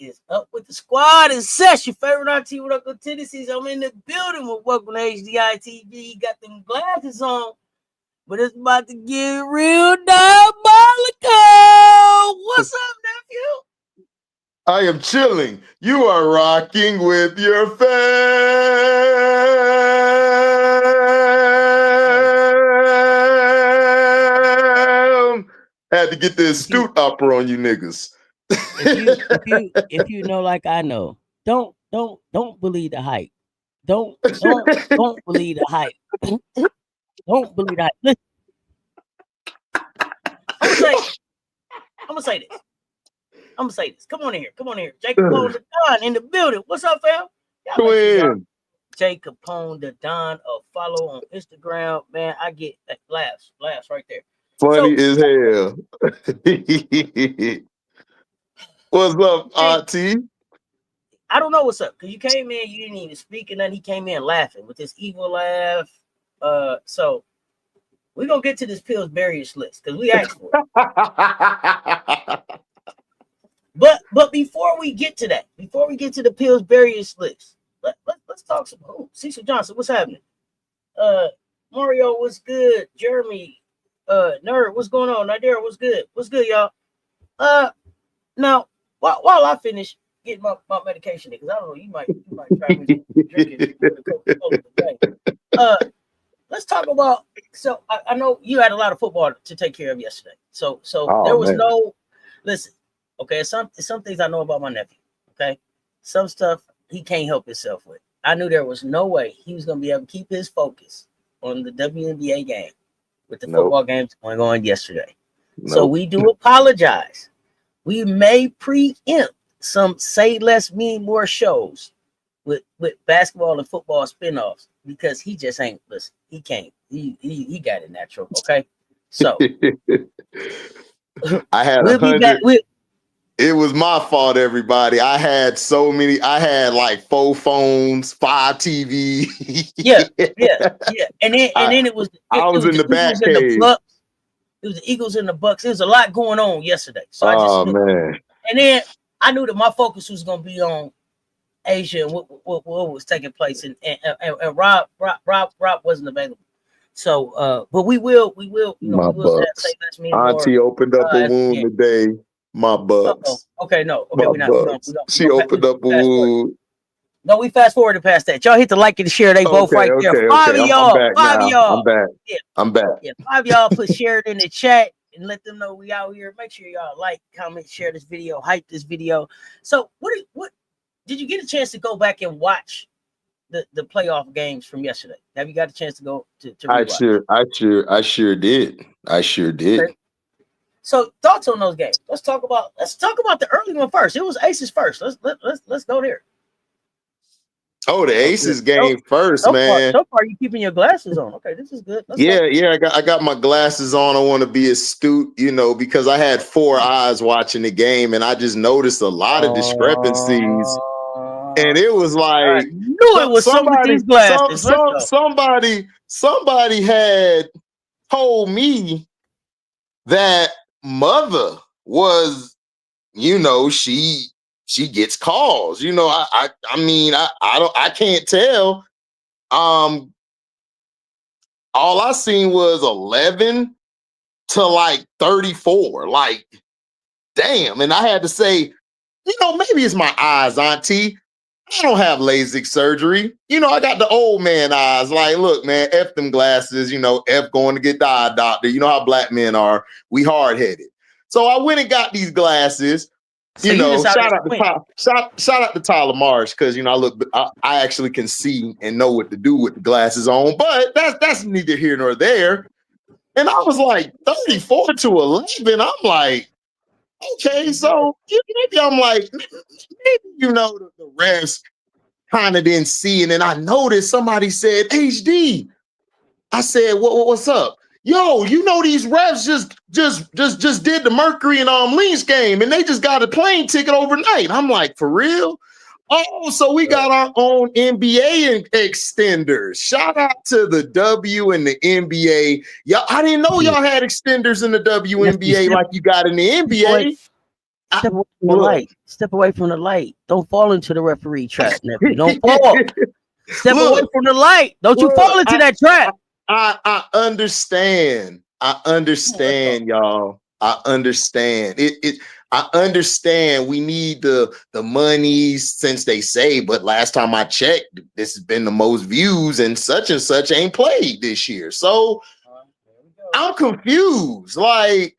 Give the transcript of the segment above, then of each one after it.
is up with the squad and Cess, your favorite auntie with Uncle Tendencies. I'm in the building with Welcome to HDiiTV. Got them glasses on, but it's about to get real diabolical. What's up, nephew? I am chilling. You are rocking with your fam. Had to get the astute upper on you niggas. If you know like I know, don't believe the hype. Don't believe the hype. Don't believe that. Listen, I'm gonna say this. Come on in here. Jacob Capone the Don in the building. What's up, fam? Jacob Capone the Don, a follow on Instagram. Man, I get laughs right there. Funny as hell. What's up, Auntie? I don't know what's up, because you came in, you didn't even speak, and then he came in laughing with this evil laugh. So we're gonna get to this Pillsburyish list because we asked for it. But before we get to that, before we get to the Pillsburyish list, let's talk some Cecil Johnson, what's happening? Mario, what's good? Jeremy, Nerd, what's going on? Nadira, what's good? What's good, y'all? Now while I finish getting my medication, because I don't know, you might try me drinking Coca-Cola. Let's talk about. So I know you had a lot of football to take care of yesterday. So there was no. Listen, okay. Some things I know about my nephew. Okay, some stuff he can't help himself with. I knew there was no way he was going to be able to keep his focus on the WNBA game with the football games going on yesterday. So we do apologize. We may preempt some Say Less Mean More shows with basketball and football spinoffs because he just ain't listen. He can't. He got it natural. Okay. So I had it was my fault, everybody. I had so many. I had like 4 phones, 5 TV. yeah. And then it was. I was in the back cave. It was the Eagles and the Bucks. There was a lot going on yesterday. So I just man. And then I knew that my focus was going to be on Asia and what was taking place, and Rob wasn't available. So, but we will. You know, we will say Less Mean More. Auntie opened up a wound today. My Bucks. Okay, no. Okay, we don't. She opened up a wound. No, we fast forwarded past that. Y'all hit the like and the share. They both right there. Five of y'all. I'm back. Yeah, I'm back. Yeah, 5 of y'all put share it in the chat and let them know we out here. Make sure y'all like, comment, share this video, hype this video. So, what did you get a chance to go back and watch the playoff games from yesterday? Have you got a chance to go to rewatch? I sure did. Okay. So thoughts on those games? Let's talk about the early one first. It was Aces first. Let's go there. Oh, the Aces game first, man. So far, you keeping your glasses on. Okay, this is good. I got my glasses on. I want to be astute, you know, because I had 4 eyes watching the game, and I just noticed a lot of discrepancies. And it was like, knew it was somebody. These glasses. Somebody had told me that Mother was, you know, she gets calls. You know, I mean, I can't tell. All I seen was 11 to like 34. Like, damn. And I had to say, you know, maybe it's my eyes, Auntie. I don't have LASIK surgery. You know, I got the old man eyes. Like, look, man, F them glasses, you know, F going to get the eye doctor. You know how black men are. We hard-headed. So I went and got these glasses. So you know, shout out to Tyler Marsh, because, you know, I actually can see and know what to do with the glasses on, but that's neither here nor there. And I was like 34 to 11. I'm like, okay, so maybe I'm like, maybe, you know, the refs kind of didn't see. And then I noticed somebody said, HD. I said, what's up? Yo, you know, these refs just did the Mercury and Lynx game, and they just got a plane ticket overnight. I'm like, for real? Oh, so we got our own NBA extenders. Shout out to the W and the NBA. Y'all, I didn't know y'all had extenders in the WNBA like you got in the NBA. Step away from the light. Step away from the light. Don't fall into the referee trap, nephew. Don't fall. Step away from the light. Don't you fall into that trap. I understand. I understand, y'all. I understand. I understand we need the money since they say, but last time I checked, this has been the most views and such ain't played this year. So I'm confused. Like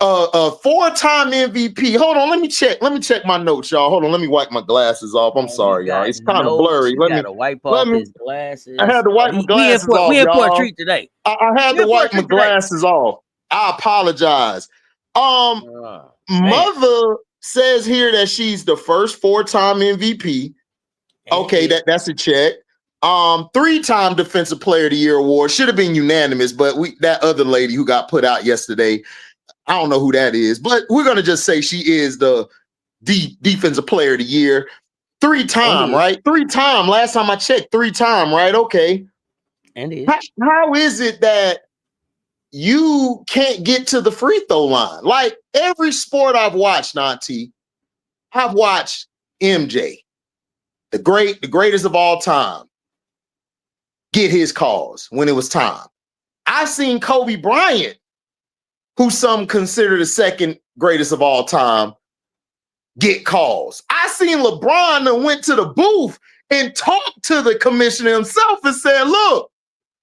a 4-time MVP. Hold on, let me check my notes, y'all. Hold on, let me wipe my glasses off. I'm sorry, y'all. It's kind of blurry. Let me wipe off his glasses. I had to wipe my glasses off. We in for a treat today. I had to wipe my glasses off. I apologize. Mother says here that she's the first 4-time MVP. Okay, that's a check. 3-time Defensive Player of the Year award should have been unanimous, but that other lady who got put out yesterday, I don't know who that is, but we're gonna just say she is the Defensive Player of the Year. 3-time, right? 3-time. Last time I checked, 3-time, right? Okay. And how is it that you can't get to the free throw line? Like every sport I've watched, Auntie, I've watched MJ, the greatest of all time, get his calls when it was time. I've seen Kobe Bryant, who some consider the second greatest of all time, get calls. I seen LeBron that went to the booth and talked to the commissioner himself and said, look,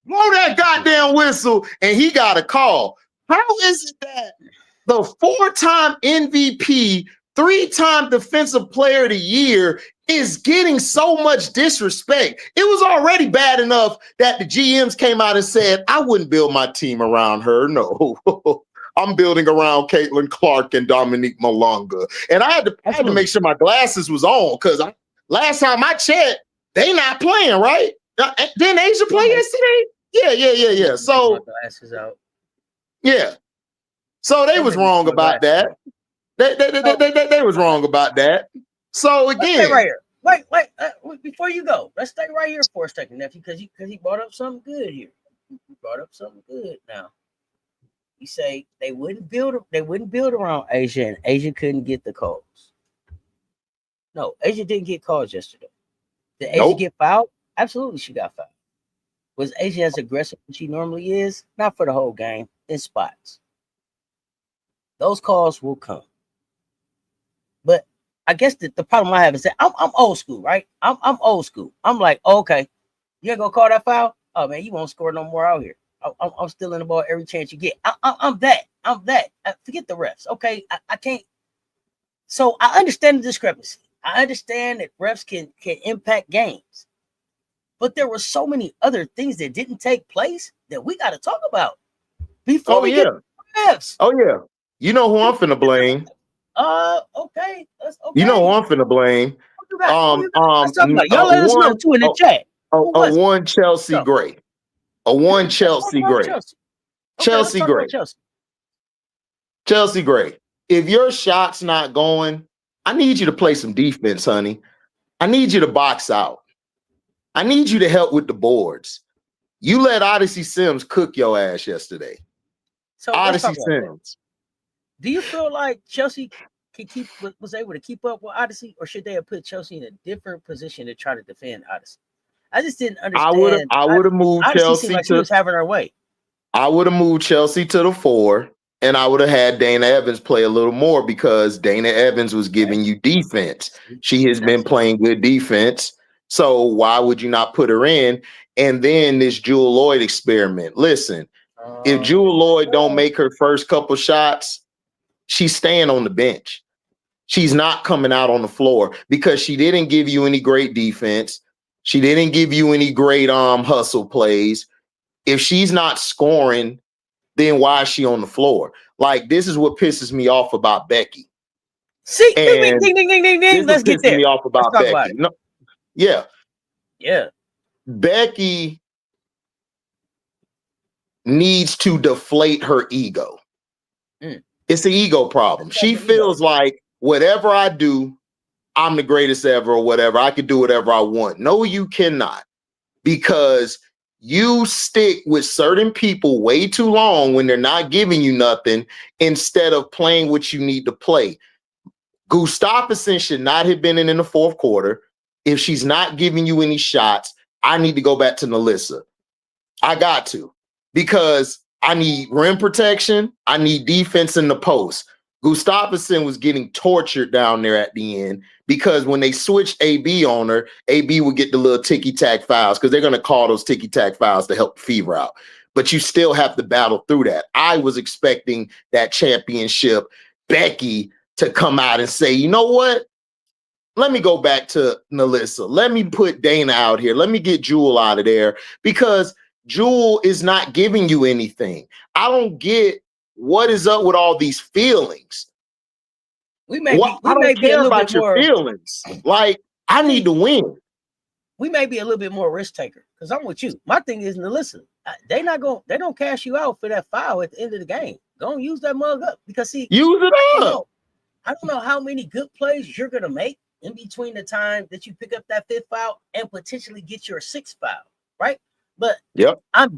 blow that goddamn whistle, and he got a call. How is it that the 4-time MVP, 3-time Defensive Player of the Year is getting so much disrespect? It was already bad enough that the GMs came out and said, I wouldn't build my team around her. No. I'm building around Caitlin Clark and Dominique Malonga. And I had to make sure my glasses was on, because last time I checked, they not playing, right? Didn't Asia play yesterday? Yeah. So glasses out. Yeah. So they was wrong about that. They was wrong about that. So again, stay right here. Wait, before you go, let's stay right here for a second, nephew, because he brought up something good here. He brought up something good now. You say they wouldn't build around Asia, and Asia couldn't get the calls. No, Asia didn't get calls yesterday. Did Asia get fouled? Absolutely, she got fouled. Was Asia as aggressive as she normally is? Not for the whole game, in spots. Those calls will come. But I guess the problem I have is that I'm old school, right? I'm old school. I'm like, okay, you ain't gonna call that foul? Oh man, you won't score no more out here. I'm stealing the ball every chance you get. I'm that. Forget the refs. Okay, I can't. So I understand the discrepancy. I understand that refs can impact games, but there were so many other things that didn't take place that we got to talk about before we get to refs. Oh yeah, you know who I'm finna blame? Okay. You know who I'm finna blame? Let's talk about it. Y'all let us know too in the chat. One Chelsea Gray. One Chelsea Gray. Chelsea Gray. Chelsea Gray. If your shot's not going, I need you to play some defense, honey. I need you to box out. I need you to help with the boards. You let Odyssey Sims cook your ass yesterday. So Odyssey Sims. Do you feel like Chelsea was able to keep up with Odyssey, or should they have put Chelsea in a different position to try to defend Odyssey? I just didn't understand. I would have moved Chelsea like she was having her way. I would have moved Chelsea to the 4, and I would have had Dana Evans play a little more, because Dana Evans was giving you defense. She has been playing good defense. So why would you not put her in? And then this Jewel Lloyd experiment. Listen, if Jewel Lloyd don't make her first couple shots, she's staying on the bench. She's not coming out on the floor, because she didn't give you any great defense. She didn't give you any great hustle plays. If she's not scoring, then why is she on the floor? Like, this is what pisses me off about Becky. See, ding, ding. Let's get there. Me off about Becky. No, yeah. Becky needs to deflate her ego. It's an ego problem. She feels like whatever I do, I'm the greatest ever or whatever. I can do whatever I want. No, you cannot, because you stick with certain people way too long when they're not giving you nothing, instead of playing what you need to play. Gustafson should not have been in the fourth quarter. If she's not giving you any shots, I need to go back to Melissa. I got to, because I need rim protection. I need defense in the post. Gustafson was getting tortured down there at the end because when they switched AB on her, AB would get the little ticky-tack fouls because they're going to call those ticky-tack fouls to help Fever out. But you still have to battle through that. I was expecting that championship Becky to come out and say, you know what? Let me go back to Melissa. Let me put Dana out here. Let me get Jewel out of there, because Jewel is not giving you anything. I don't get what is up with all these feelings. I don't care about your feelings. Like, I need to win. We may be a little bit more risk taker, because I'm with you. My thing is, listen, they don't cash you out for that foul at the end of the game. Go and use that mug up, because use it up. I don't know how many good plays you're gonna make in between the time that you pick up that fifth foul and potentially get your sixth foul, right? But I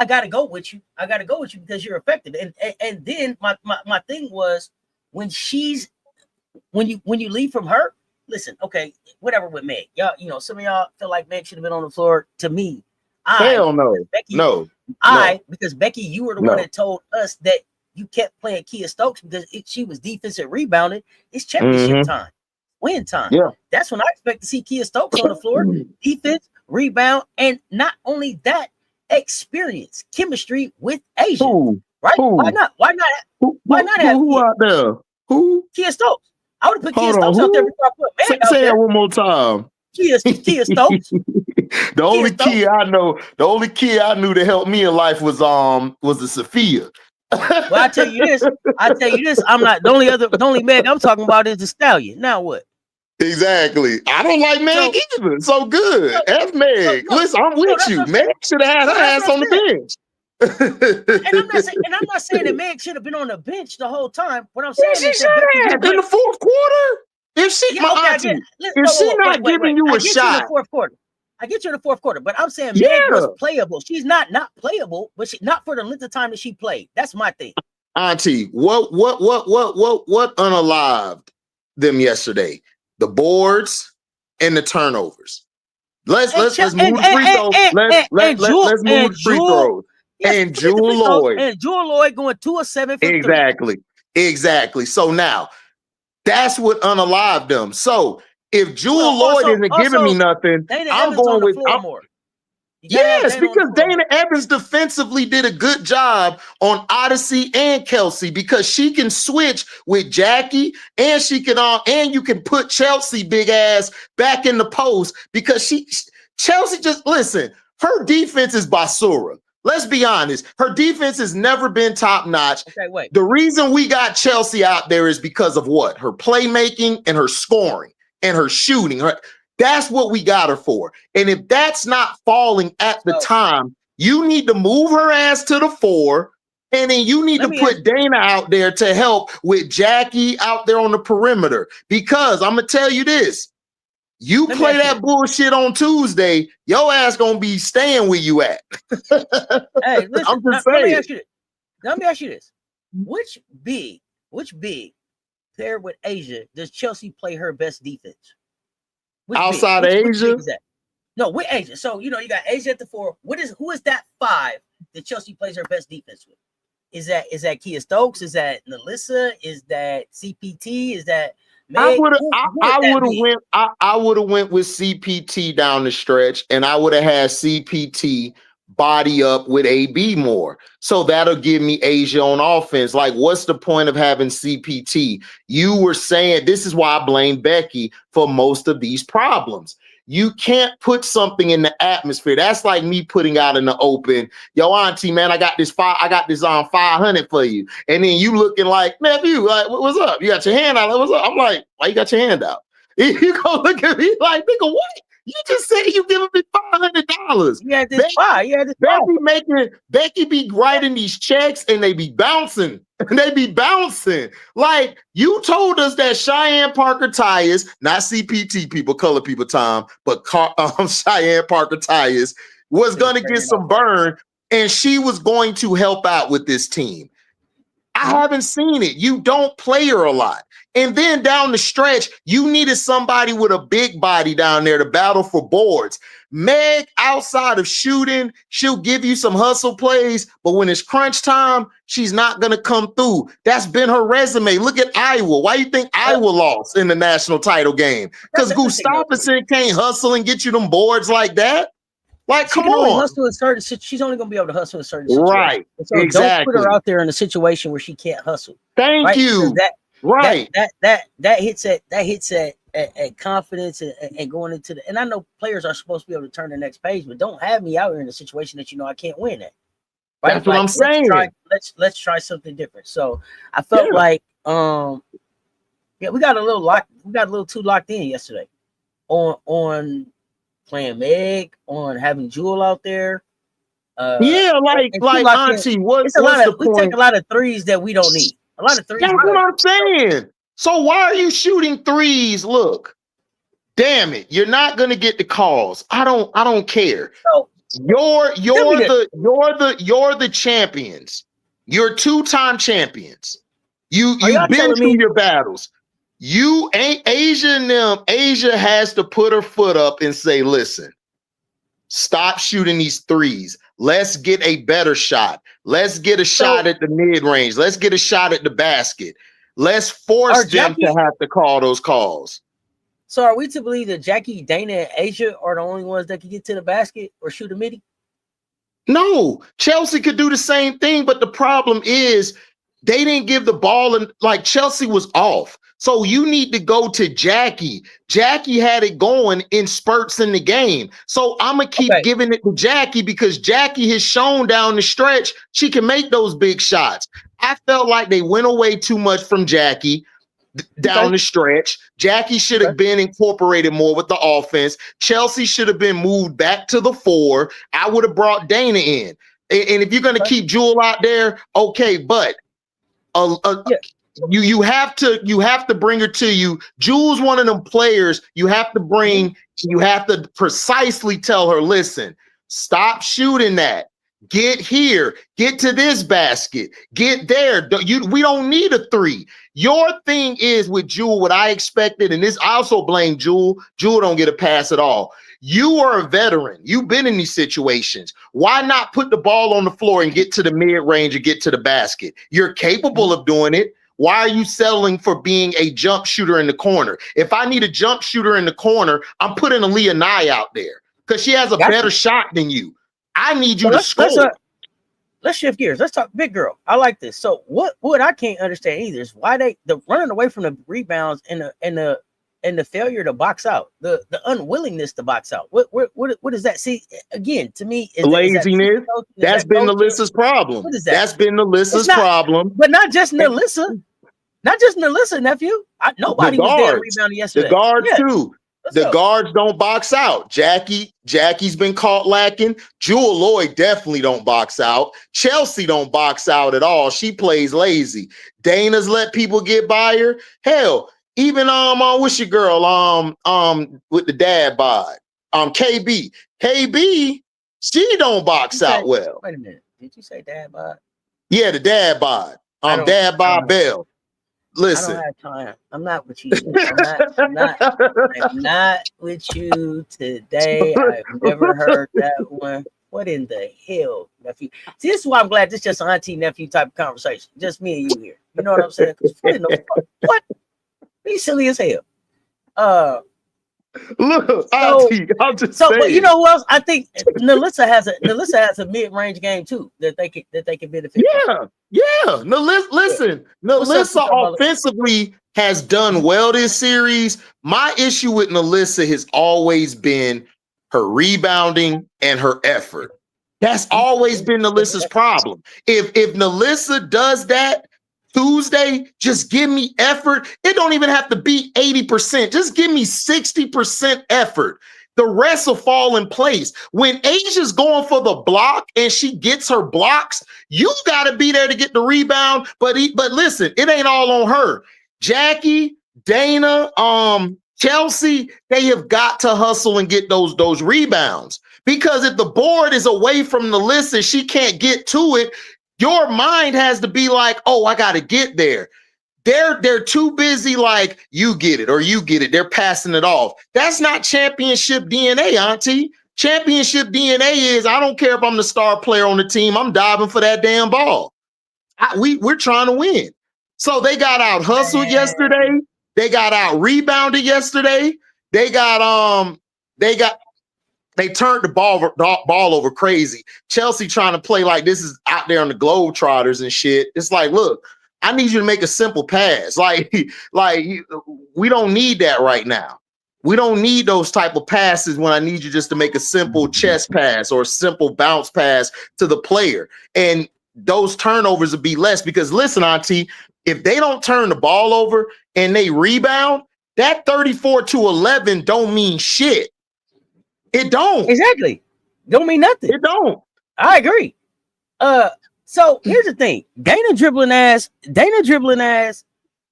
gotta go with you. I gotta go with you because you're effective. And then my thing was when you leave from her, listen, okay, whatever with Meg. Y'all, some of y'all feel like Meg should have been on the floor. To me, hell no. Because Becky, you were the one that told us that you kept playing Kia Stokes because she was defensive rebounding. It's championship time, win time. Yeah, that's when I expect to see Kia Stokes on the floor, defense, rebound, and not only that, experience, chemistry with Asia. Right? Why not? Why not have who out there? Who? Kia Stokes. I would have put Kia Stokes out there before I put Meg out there. Say it one more time. Kia Stokes. The only Kia I knew to help me in life was the Sophia. Well, I tell you this. I'm not the only Meg I'm talking about is the Stallion. Now what? Exactly. I don't like Meg either. So good. F Meg. Listen, I'm with you. Meg should have had her ass on the bench. and I'm not saying that Meg should have been on the bench the whole time. What I'm saying is that in the fourth quarter. If she not giving you a shot in the fourth quarter. I get you in the fourth quarter, but I'm saying Meg was playable. She's not playable, but not for the length of time that she played. That's my thing. Auntie, what unalived them yesterday? The boards and the turnovers. Let's move the free throws. Let's move the free throws. And Jewel Lloyd. And Jewel Lloyd going 2 of 7 for 3. Exactly. So now that's what unalived them. So if Jewel Lloyd isn't giving me nothing, I'm going with more. Yes, because Dana Evans defensively did a good job on Odyssey and Kelsey, because she can switch with Jackie, and she can and you can put Chelsea big ass back in the post, because Chelsea just listen. Her defense is basura. Let's be honest. Her defense has never been top notch. Okay, wait. The reason we got Chelsea out there is because of what? Her playmaking and her scoring and her shooting. That's what we got her for. And if that's not falling at the time, you need to move her ass to the 4. And then you need to put Dana out there to help with Jackie out there on the perimeter. Because I'm going to tell you this. You play that bullshit on Tuesday, your ass going to be staying where you at. Hey, listen, I'm just saying. Let me ask you this. Which big paired with Asia does Chelsea play her best defense? Outside of Asia? No, with Asia. So, you got Asia at the 4. Who is that 5 that Chelsea plays her best defense with? Is that Kia Stokes? Is that Melissa? Is that CPT? Is that Meg? I would have went with CPT down the stretch, and I would have had CPT body up with AB more. So that'll give me Asia on offense. Like, what's the point of having CPT? You were saying, this is why I blame Becky for most of these problems. You can't put something in the atmosphere. That's like me putting out in the open, yo, Auntie, man, I got this 500 for you. And then you looking like, nephew, like, what's up? You got your hand out. Like, what's up? I'm like, why you got your hand out? You go look at me like, nigga, what? You just said you giving me $500. Yeah, this fire. Yeah, this Becky be writing these checks and they be bouncing. Like, you told us that Cheyenne Parker Tires, not CPT people, color people, Tom, but Cheyenne Parker Tires was going to get some burn, and she was going to help out with this team. I haven't seen it. You don't play her a lot. And then down the stretch, you needed somebody with a big body down there to battle for boards. Meg, outside of shooting, she'll give you some hustle plays, but when it's crunch time, she's not going to come through. That's been her resume. Look at Iowa. Why do you think Iowa lost in the national title game? Because Gustafsson can't hustle and get you them boards like that. Like, come on. She's only going to be able to hustle in certain situations. Right. So exactly. Don't put her out there in a situation where she can't hustle. Thank you. That hits at confidence and going into the. And I know players are supposed to be able to turn the next page, but don't have me out here in a situation that I can't win at. Right? That's what I'm saying. Let's try something different. So I felt like we got a little too locked in yesterday on playing Meg, on having Jewel out there. Like Auntie, what's the point? We take a lot of threes that we don't need. A lot of threes. That's what I'm saying. So why are you shooting threes? Look, damn it, you're not gonna get the calls. I don't care. So, you're the champions. You're 2-time champions. You've been through your battles. You ain't Asia and them. Asia has to put her foot up and say, listen, stop shooting these threes. Let's get a better shot. Let's get a shot at the mid-range. Let's get a shot at the basket. Let's force them to have to call those calls. So are we to believe that Jackie, Dana, and Asia are the only ones that can get to the basket or shoot a midi? No, Chelsea could do the same thing, but the problem is they didn't give the ball, and like Chelsea was off. So you need to go to Jackie. Jackie had it going in spurts in the game. So I'm going to keep giving it to Jackie because Jackie has shown down the stretch she can make those big shots. I felt like they went away too much from Jackie down the stretch. Jackie should have been incorporated more with the offense. Chelsea should have been moved back to the 4. I would have brought Dana in. And if you're going to keep Jewel out there, okay, but you have to bring her to you. Jewel's one of them players you have to precisely tell her, listen, stop shooting that. Get here, get to this basket, get there. We don't need a 3. Your thing is with Jewel, what I expected, and this I also blame Jewel. Jewel don't get a pass at all. You are a veteran. You've been in these situations. Why not put the ball on the floor and get to the mid-range and get to the basket? You're capable of doing it. Why are you settling for being a jump shooter in the corner? If I need a jump shooter in the corner, I'm putting Aaliyah Nye out there because she has a better shot than you. I need you to score. Let's shift gears. Let's talk big girl. I like this. So what I can't understand either is why the running away from the rebounds and the failure to box out, the unwillingness to box out. What does that see again to me? Laziness. That's been Nalissa's problem. What is that? That's been Nalissa's problem. But not just Nalissa. Not just Nalissa, nephew. Nobody was there rebounding yesterday. The guards too. The guards don't box out. Jackie's been caught lacking. Jewel Lloyd definitely don't box out. Chelsea don't box out at all. She plays lazy. Dana's let people get by her. Hell, even what's your girl? With the dad bod. KB. KB, she don't box out well. Wait a minute. Did you say dad bod? Yeah, the dad bod. Dad bod Bell. Listen, I don't have time. I'm not with you. I'm not with you today. I've never heard that one. What in the hell, nephew? See, this is why I'm glad this is just an auntie nephew type of conversation. Just me and you here. You know what I'm saying? What? He's silly as hell. Look, auntie, I'm just saying. But you know who else? I think Nalissa has a mid-range game too that they can benefit. Yeah. Listen, Nalissa offensively has done well this series. My issue with Nalissa has always been her rebounding and her effort. That's always been Nalissa's problem. If Nalissa does that Tuesday, just give me effort. It don't even have to be 80%. Just give me 60% effort. The rest will fall in place. When Asia's going for the block and she gets her blocks, you got to be there to get the rebound. But listen, it ain't all on her. Jackie, Dana, Chelsea, they have got to hustle and get those rebounds. Because if the board is away from the list and she can't get to it, Your mind has to be like, oh, I got to get there. They're too busy like, you get it or you get it. They're passing it off. That's not championship DNA, Auntie. Championship DNA is, I don't care if I'm the star player on the team. I'm diving for that damn ball. We're trying to win. So they got out hustled yesterday. They got out rebounded yesterday. They turned the ball over crazy. Chelsea trying to play like this is out there on the Globetrotters and shit. It's like, look, I need you to make a simple pass. Like we don't need that right now. We don't need those type of passes when I need you just to make a simple chest pass or a simple bounce pass to the player. And those turnovers will be less because listen, Auntie, if they don't turn the ball over and they rebound, that 34-11 don't mean shit. It don't. Exactly. Don't mean nothing. It don't. I agree. So here's the thing. Dana dribbling ass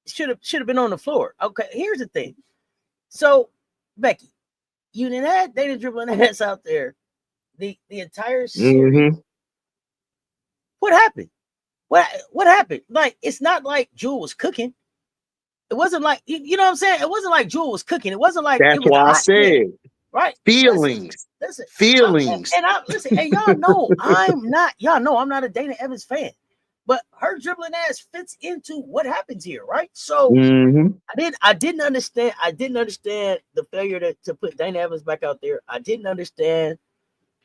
should have been on the floor. Okay, here's the thing. So, Becky, you didn't have Dana dribbling ass out there the entire series. Mm-hmm. What happened? What happened? Like, it's not like Jewel was cooking. It wasn't like, you know what I'm saying? It wasn't like Jewel was cooking. It wasn't like that's why I said. Right. Feelings. Listen, feelings. Listen, hey, y'all know I'm not a Dana Evans fan, but her dribbling ass fits into what happens here, right? So I didn't understand the failure to put Dana Evans back out there. I didn't understand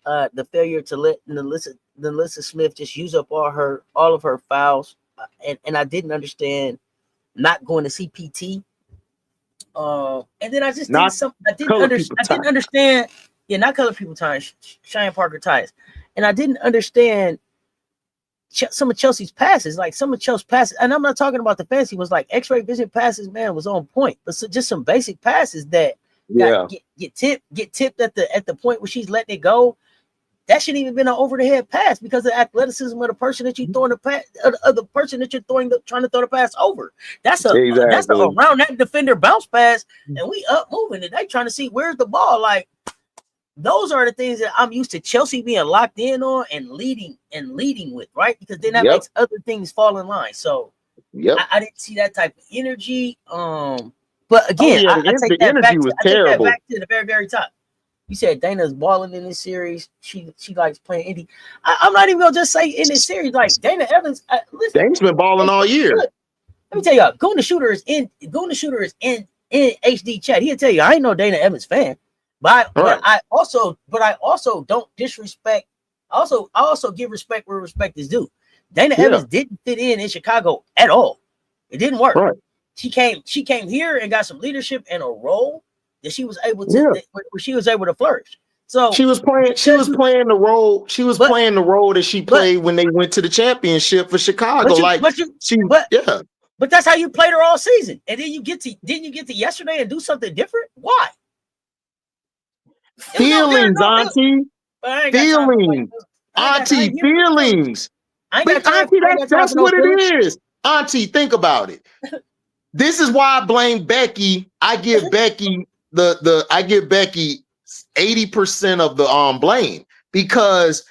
the failure to let Melissa Smith just use up all of her fouls. And I didn't understand not going to CPT. And then I just didn't understand. Yeah, not color people time. Cheyenne Parker ties, and I didn't understand some of Chelsea's passes. Like some of Chelsea's passes, and I'm not talking about the fancy ones. Like X-ray vision passes, man, was on point. But just some basic passes that get tipped at the point where she's letting it go. That shouldn't even been an over the head pass because of the athleticism of the person that you're throwing the pass, of the person that you're trying to throw the pass over. That's a around that defender bounce pass, and we up moving, and they trying to see where's the ball. Like those are the things that I'm used to Chelsea being locked in on and leading with, right? Because then that makes other things fall in line. So I didn't see that type of energy. But again, I take that back to the very, very top. You said Dana's balling in this series. She likes playing indie. I'm not even gonna just say in this series. Like Dana Evans, listen, Dana's been balling all year. Let me tell y'all, Goon the Shooter is in HD chat. He'll tell you I ain't no Dana Evans fan, but I also don't disrespect. I also give respect where respect is due. Dana Evans didn't fit in Chicago at all. It didn't work. Right. She came here and got some leadership and a role that she was able to where she was able to flourish. So she was playing the role. She was playing the role that she played when they went to the championship for Chicago. But that's how you played her all season. And then you get to yesterday and do something different. Why? Feelings, Auntie. Feelings. Auntie, feelings. Auntie, that's what it is. Auntie, think about it. This is why I blame Becky. I give Becky I give Becky 80% of the blame, because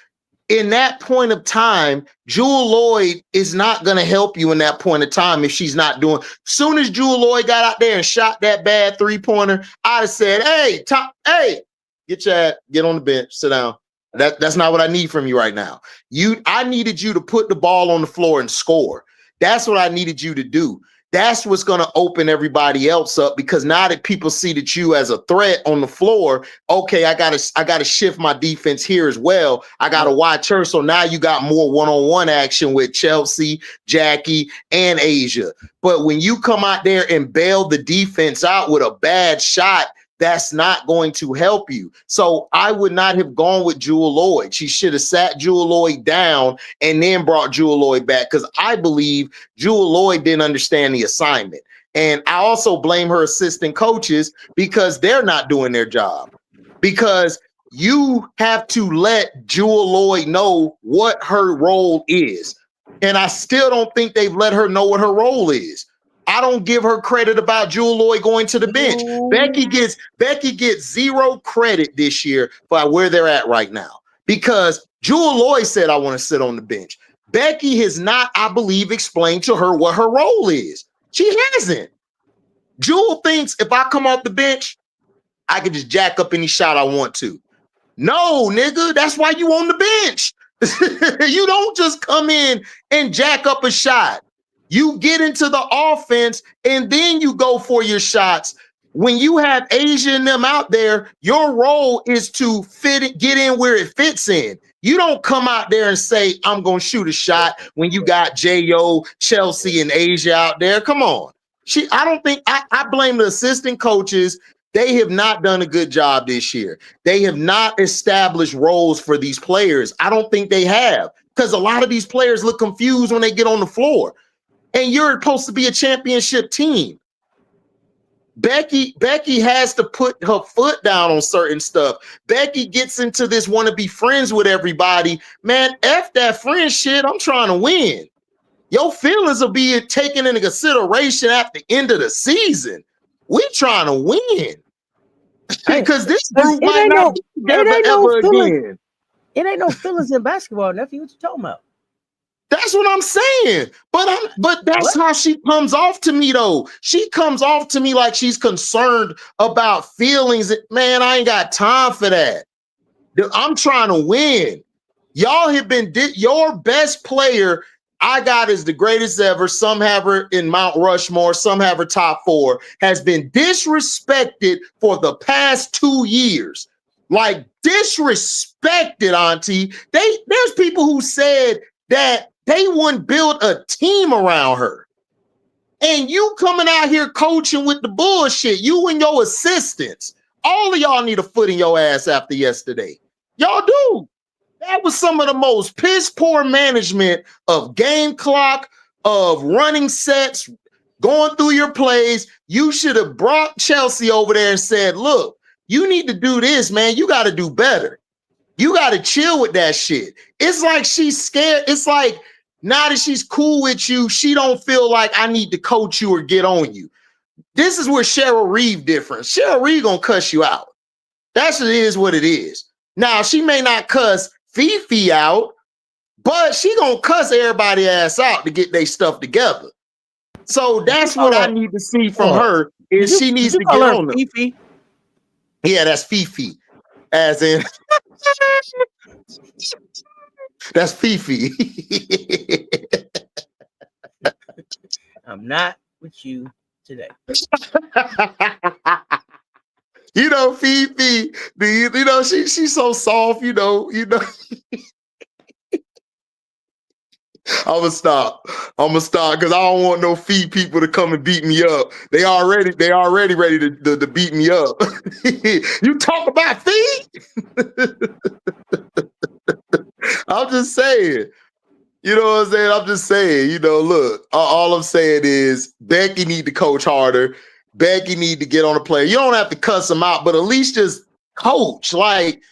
in that point of time, Jewel Lloyd is not going to help you in that point of time if she's not doing. Soon as Jewel Lloyd got out there and shot that bad 3-pointer, I'd have said, "Hey, get on the bench, sit down." That's not what I need from you right now. I needed you to put the ball on the floor and score. That's what I needed you to do. That's what's going to open everybody else up, because now that people see that you as a threat on the floor, okay, I gotta shift my defense here as well. I gotta watch her. So now you got more one-on-one action with Chelsea, Jackie, and Asia. But when you come out there and bail the defense out with a bad shot, that's not going to help you. So I would not have gone with Jewel Lloyd. She should have sat Jewel Lloyd down and then brought Jewel Lloyd back, because I believe Jewel Lloyd didn't understand the assignment. And I also blame her assistant coaches because they're not doing their job. Because you have to let Jewel Lloyd know what her role is. And I still don't think they've let her know what her role is. I don't give her credit about Jewel Lloyd going to the bench. Becky gets zero credit this year for where they're at right now, because Jewel Lloyd said, "I want to sit on the bench." Becky has not, I believe, explained to her what her role is. She hasn't. Jewel thinks if I come off the bench, I can just jack up any shot I want to. No, nigga, that's why you on the bench. You don't just come in and jack up a shot. You get into the offense and then you go for your shots. When you have Asia and them out there, your role is to get in where it fits in. You don't come out there and say, I'm going to shoot a shot when you got J.O., Chelsea, and Asia out there. Come on. I blame the assistant coaches. They have not done a good job this year. They have not established roles for these players. I don't think they have, because a lot of these players look confused when they get on the floor. And you're supposed to be a championship team. Becky has to put her foot down on certain stuff. Becky gets into this want to be friends with everybody. Man, F that friend shit. I'm trying to win. Your feelings will be taken into consideration at the end of the season. We trying to win. Because this group might not be together ever again. It ain't no feelings in basketball, nephew. What you talking about? That's what I'm saying. But that's how she comes off to me, though. She comes off to me like she's concerned about feelings. Man, I ain't got time for that. I'm trying to win. Y'all have been your best player. I got is the greatest ever. Some have her in Mount Rushmore. Some have her top 4. Has been disrespected for the past 2 years. Like disrespected, Auntie. There's people who said that they wouldn't build a team around her. And you coming out here coaching with the bullshit. You and your assistants. All of y'all need a foot in your ass after yesterday. Y'all do. That was some of the most piss poor management of game clock, of running sets, going through your plays. You should have brought Chelsea over there and said, look, you need to do this, man. You got to do better. You got to chill with that shit. It's like she's scared. It's like now that she's cool with you, she don't feel like I need to coach you or get on you. This is where Cheryl Reeve different. Cheryl Reeve gonna cuss you out. That's what it is. Now, she may not cuss Fifi out, but she gonna cuss everybody ass out to get their stuff together. So that's what I need to see from her is she needs to get on them. Fifi? Yeah, that's Fifi. As in that's Fifi. I'm not with you today. You know, Fifi, you know, she's so soft, you know. I'ma stop because I don't want no fee people to come and beat me up. They already ready to beat me up. You talk about fee? I'm just saying. You know what I'm saying? I'm just saying, you know, look, all I'm saying is Becky need to coach harder. Becky need to get on the player. You don't have to cuss them out, but at least just coach. Like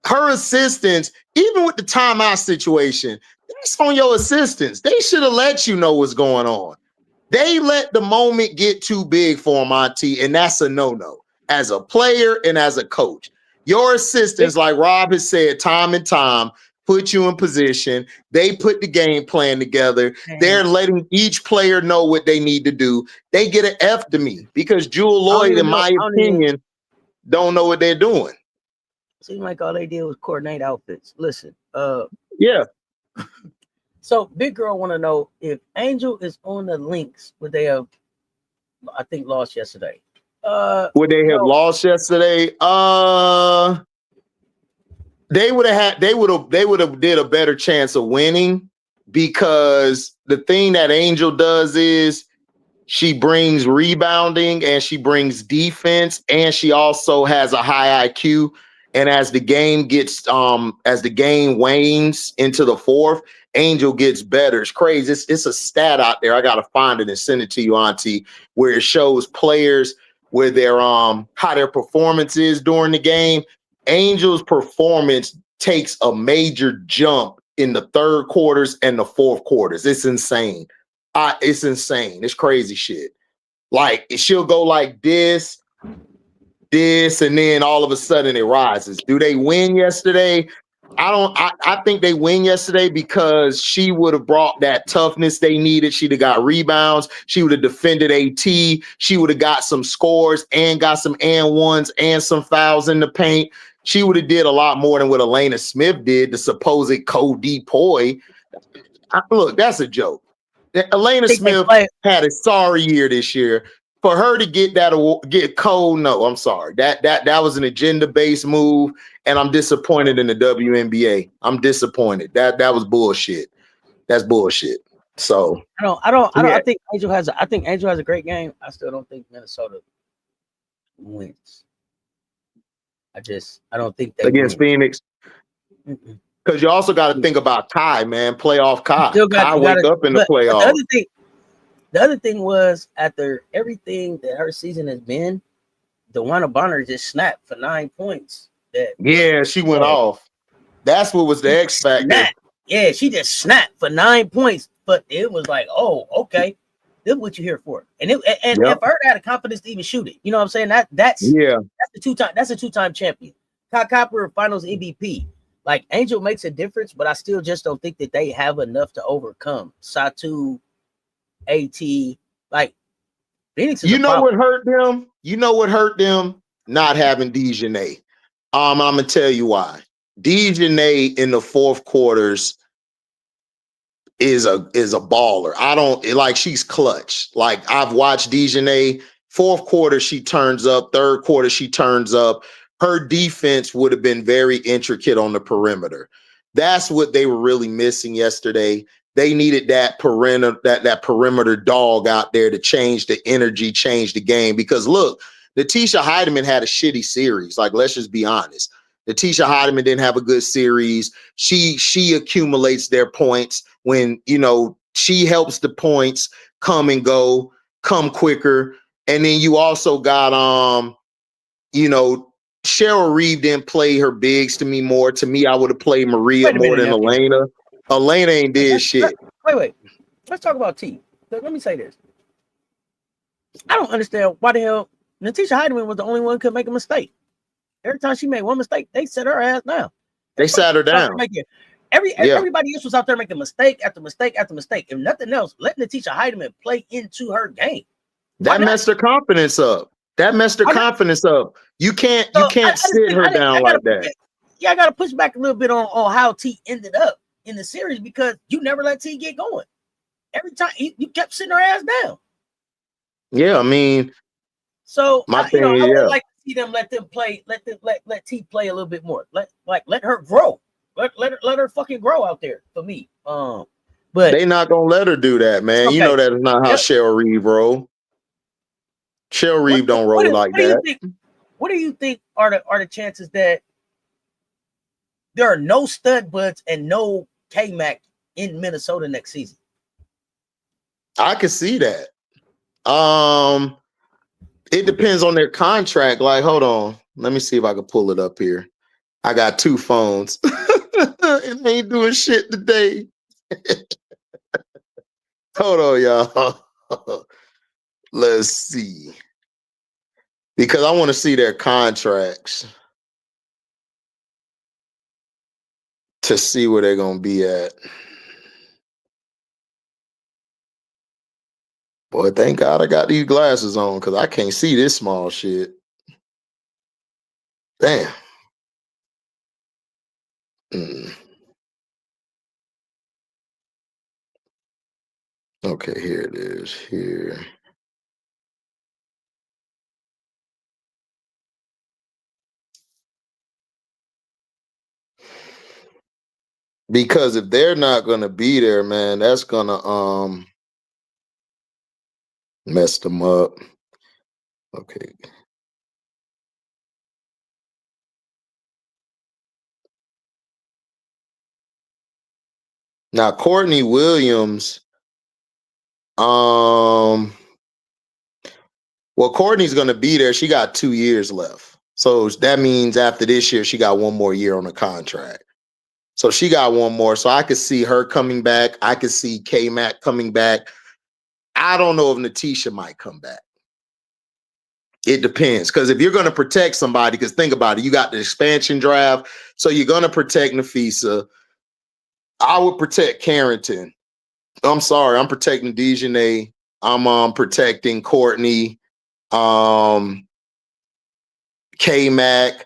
her assistants, even with the timeout situation, that's on your assistants. They should have let you know what's going on. They let the moment get too big for them, Auntie, and that's a no-no as a player and as a coach. Your assistants, like Rob has said time and time, put you in position. They put the game plan together. They're letting each player know what they need to do. They get an F to me because Jewel Lloyd, in my opinion, don't know what they're doing. Seems like all they did was coordinate outfits. Listen, yeah. So Big Girl want to know if Angel is on the Lynx, would they have, I think, lost yesterday? Would they have lost yesterday? They would have did a better chance of winning because the thing that Angel does is she brings rebounding and she brings defense and she also has a high IQ. And as the game wanes into the fourth, Angel gets better. It's crazy. It's a stat out there. I gotta find it and send it to you, Auntie, where it shows players where their how their performance is during the game. Angel's performance takes a major jump in the third quarters and the fourth quarters. It's insane. It's insane. It's crazy shit. Like she'll go like this, and then all of a sudden it rises. Do they win yesterday? I think they win yesterday because she would have brought that toughness they needed. She'd have got rebounds. She would have defended AT. She would have got some scores and got some and ones and some fouls in the paint. She would have did a lot more than what Elena Smith did, the supposed co-depoy. Look, that's a joke. Elena Smith had a sorry year this year. For her to get that award, get cold, no, I'm sorry. That was an agenda-based move, and I'm disappointed in the WNBA. I'm disappointed. That was bullshit. That's bullshit. So I think Angel has a great game. I still don't think Minnesota wins. I don't think they against win. Phoenix. Because you also got to think about Kai, man. Playoff Kai. Kai wake up in the playoffs. The other thing was, after everything that her season has been, DeWanna Bonner just snapped for 9 points. She went off. That's what was the X factor. Yeah, she just snapped for 9 points. But it was like, oh, okay, this is what you're here for. And for her to have the confidence to even shoot it, you know what I'm saying? That's a two-time champion. Kai Copper Finals MVP. Like, Angel makes a difference, but I still just don't think that they have enough to overcome Satu, AT. Like, Phoenix is what hurt them? You know what hurt them? Not having Dejanay. I'm gonna tell you why. Dejanay in the fourth quarters is a baller. I don't like, she's clutch. Like, I've watched Dejanay. Fourth quarter, she turns up. Third quarter, she turns up. Her defense would have been very intricate on the perimeter. That's what they were really missing yesterday. They needed that perimeter dog out there to change the energy, change the game. Because look, Natisha Heidemann had a shitty series. Like, let's just be honest. Natisha Heidemann didn't have a good series. She accumulates their points when, she helps the points come and go, come quicker. And then you also got Cheryl Reeve didn't play her bigs to me more. To me, I would have played Maria more than Elena. Elena ain't did shit. Wait. Let's talk about T. Let me say this. I don't understand why the hell Natisha Heidemann was the only one who could make a mistake. Every time she made one mistake, they set her ass down. They sat her down. Everybody else was out there making mistake after mistake after mistake. If nothing else, let Natisha Heidemann play into her game. That messed her confidence up. You can't sit her down like that. I got to push back a little bit on how T ended up in the series, because you never let T get going. Every time you kept sitting her ass down. Yeah, I mean, so I would like to see them let T play a little bit more. Let her grow. Let her fucking grow out there for me. But they not gonna let her do that, man. Okay. You know that is not how Cheryl Reeve roll. Cheryl Reeve don't roll like that. What do you think are the chances that there are no stud buds and no K-Mac in Minnesota next season? I can see that. It depends on their contract. Like, hold on. Let me see if I can pull it up here. I got two phones. And they ain't doing shit today. Hold on, y'all. Let's see. Because I want to see their contracts to see where they're going to be at. Boy, thank God I got these glasses on, because I can't see this small shit. Damn. Okay, here it is. Here. Because if they're not going to be there, man, that's going to mess them up. Okay. Now, Courtney Williams, well, Courtney's going to be there. She got 2 years left. So that means after this year, she got one more year on the contract. So she got one more. So I could see her coming back. I could see K-Mac coming back. I don't know if Natisha might come back. It depends, because if you're going to protect somebody, because think about it, you got the expansion draft, so you're going to protect Nafisa. I would protect Carrington. I'm sorry, I'm protecting Dejanay. I'm protecting Courtney, K-Mac,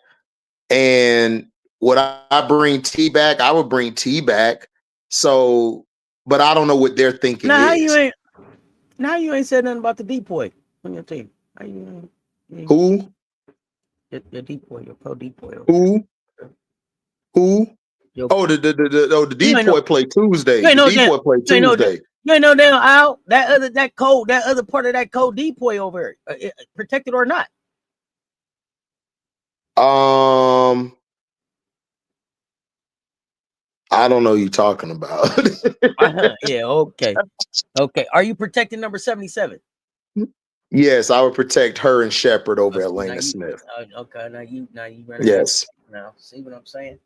and would I bring T back? I would bring T back. So, but I don't know what they're thinking is. Now you ain't said nothing about the decoy on your team. How you Who? Your decoy, your pro decoy. Who? Oh, the decoy play Tuesday. The decoy play Tuesday. You ain't no damn out. That other part of that code decoy over protected or not. I don't know who you're talking about. Yeah, okay. Are you protecting number 77? Yes, I would protect her and Shepard over Atlanta Smith. Okay, now you yes. Now, see what I'm saying?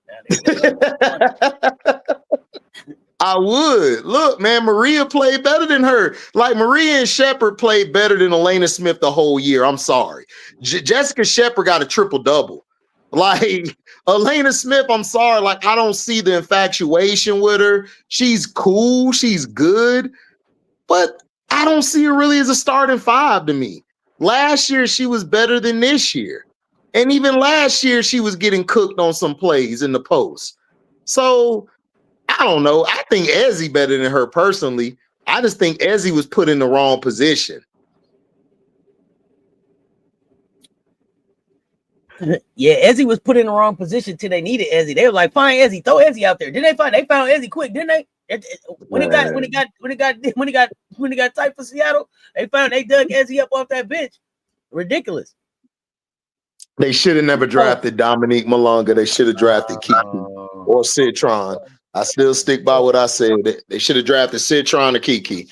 I would. Look, man, Maria played better than her. Like, Maria and Shepard played better than Elena Smith the whole year. I'm sorry. Jessica Shepard got a triple-double. Like, Elena Smith, I'm sorry. Like, I don't see the infatuation with her. She's cool. She's good. But I don't see her really as a starting five to me. Last year, she was better than this year. And even last year, she was getting cooked on some plays in the post. So, I don't know. I think Ezzy better than her personally. I just think Ezzy was put in the wrong position. Yeah, Ezzy was put in the wrong position till they needed Ezzy. They were like, "Find Ezzy, throw Ezzy out there." They found Ezzy quick, didn't they? When he got tight for Seattle, they dug Ezzy up off that bench. Ridiculous. They should have never drafted Dominique Malonga. They should have drafted Kiki or Citron. I still stick by what I said. They should have drafted Citron or Kiki.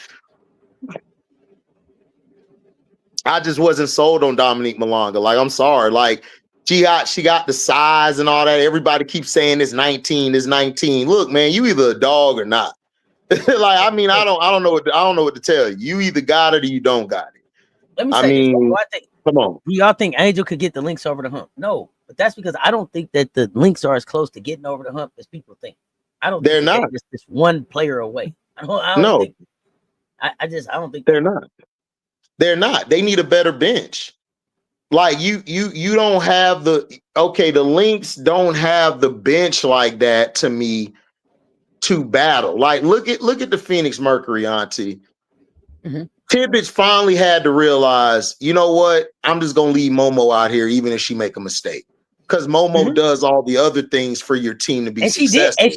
I just wasn't sold on Dominique Malonga. Like, I'm sorry. Like, she got the size and all that. Everybody keeps saying it's 19. Look, man, you either a dog or not. Like, I mean, I don't know what to tell you. You either got it or you don't got it. Let me say this. Come on. Do y'all think Angel could get the Lynx over the hump? No, but that's because I don't think that the Lynx are as close to getting over the hump as people think. I don't. They're not. Just this one player away. I don't think they're not. They're not. They need a better bench. Like, you don't have the Lynx don't have the bench like that to me to battle. Like, look at the Phoenix Mercury, Auntie. Mm-hmm. Tibbetts finally had to realize, you know what? I'm just gonna leave Momo out here, even if she make a mistake, because Momo does all the other things for your team to be successful. And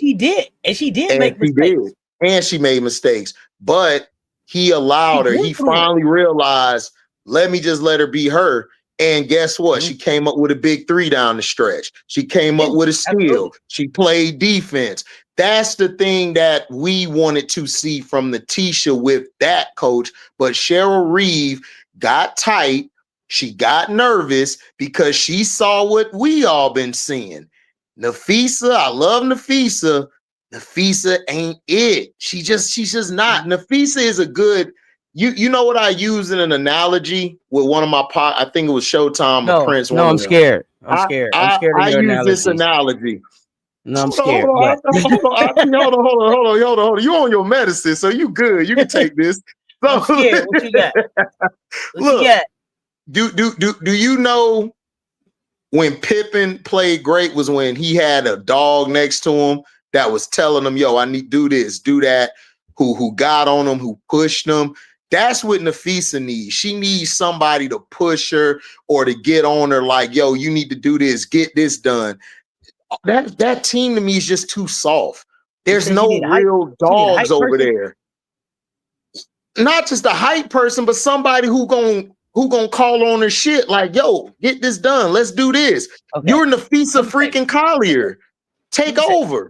she did make mistakes. And she made mistakes, but he allowed her. He finally realized, let me just let her be her. And guess what? She came up with a big three down the stretch. She came up with a steal. She played defense. That's the thing that we wanted to see from Natisha with that coach. But Cheryl Reeve got tight. She got nervous because she saw what we all been seeing. Nafisa, I love Nafisa. Nafisa ain't it. She's just not. Nafisa is a good. You know what I use in an analogy with one of my I think it was Showtime or Prince. No, I'm scared. I'm scared of your use this analogy. No, I'm scared. Hold on. You on your medicine, so you good. You can take this. So, I'm scared. What you got? Look, do you know when Pippen played great was when he had a dog next to him that was telling him, yo, I need to do this, do that, who got on him, who pushed him. That's what Nafisa needs. She needs somebody to push her or to get on her like, yo, you need to do this, get this done. That team to me is just too soft. There's no real dogs over there. Not just a hype person, but somebody who gonna call on her shit like, yo, get this done. Let's do this. Okay. You're Nafisa freaking Collier. Take over.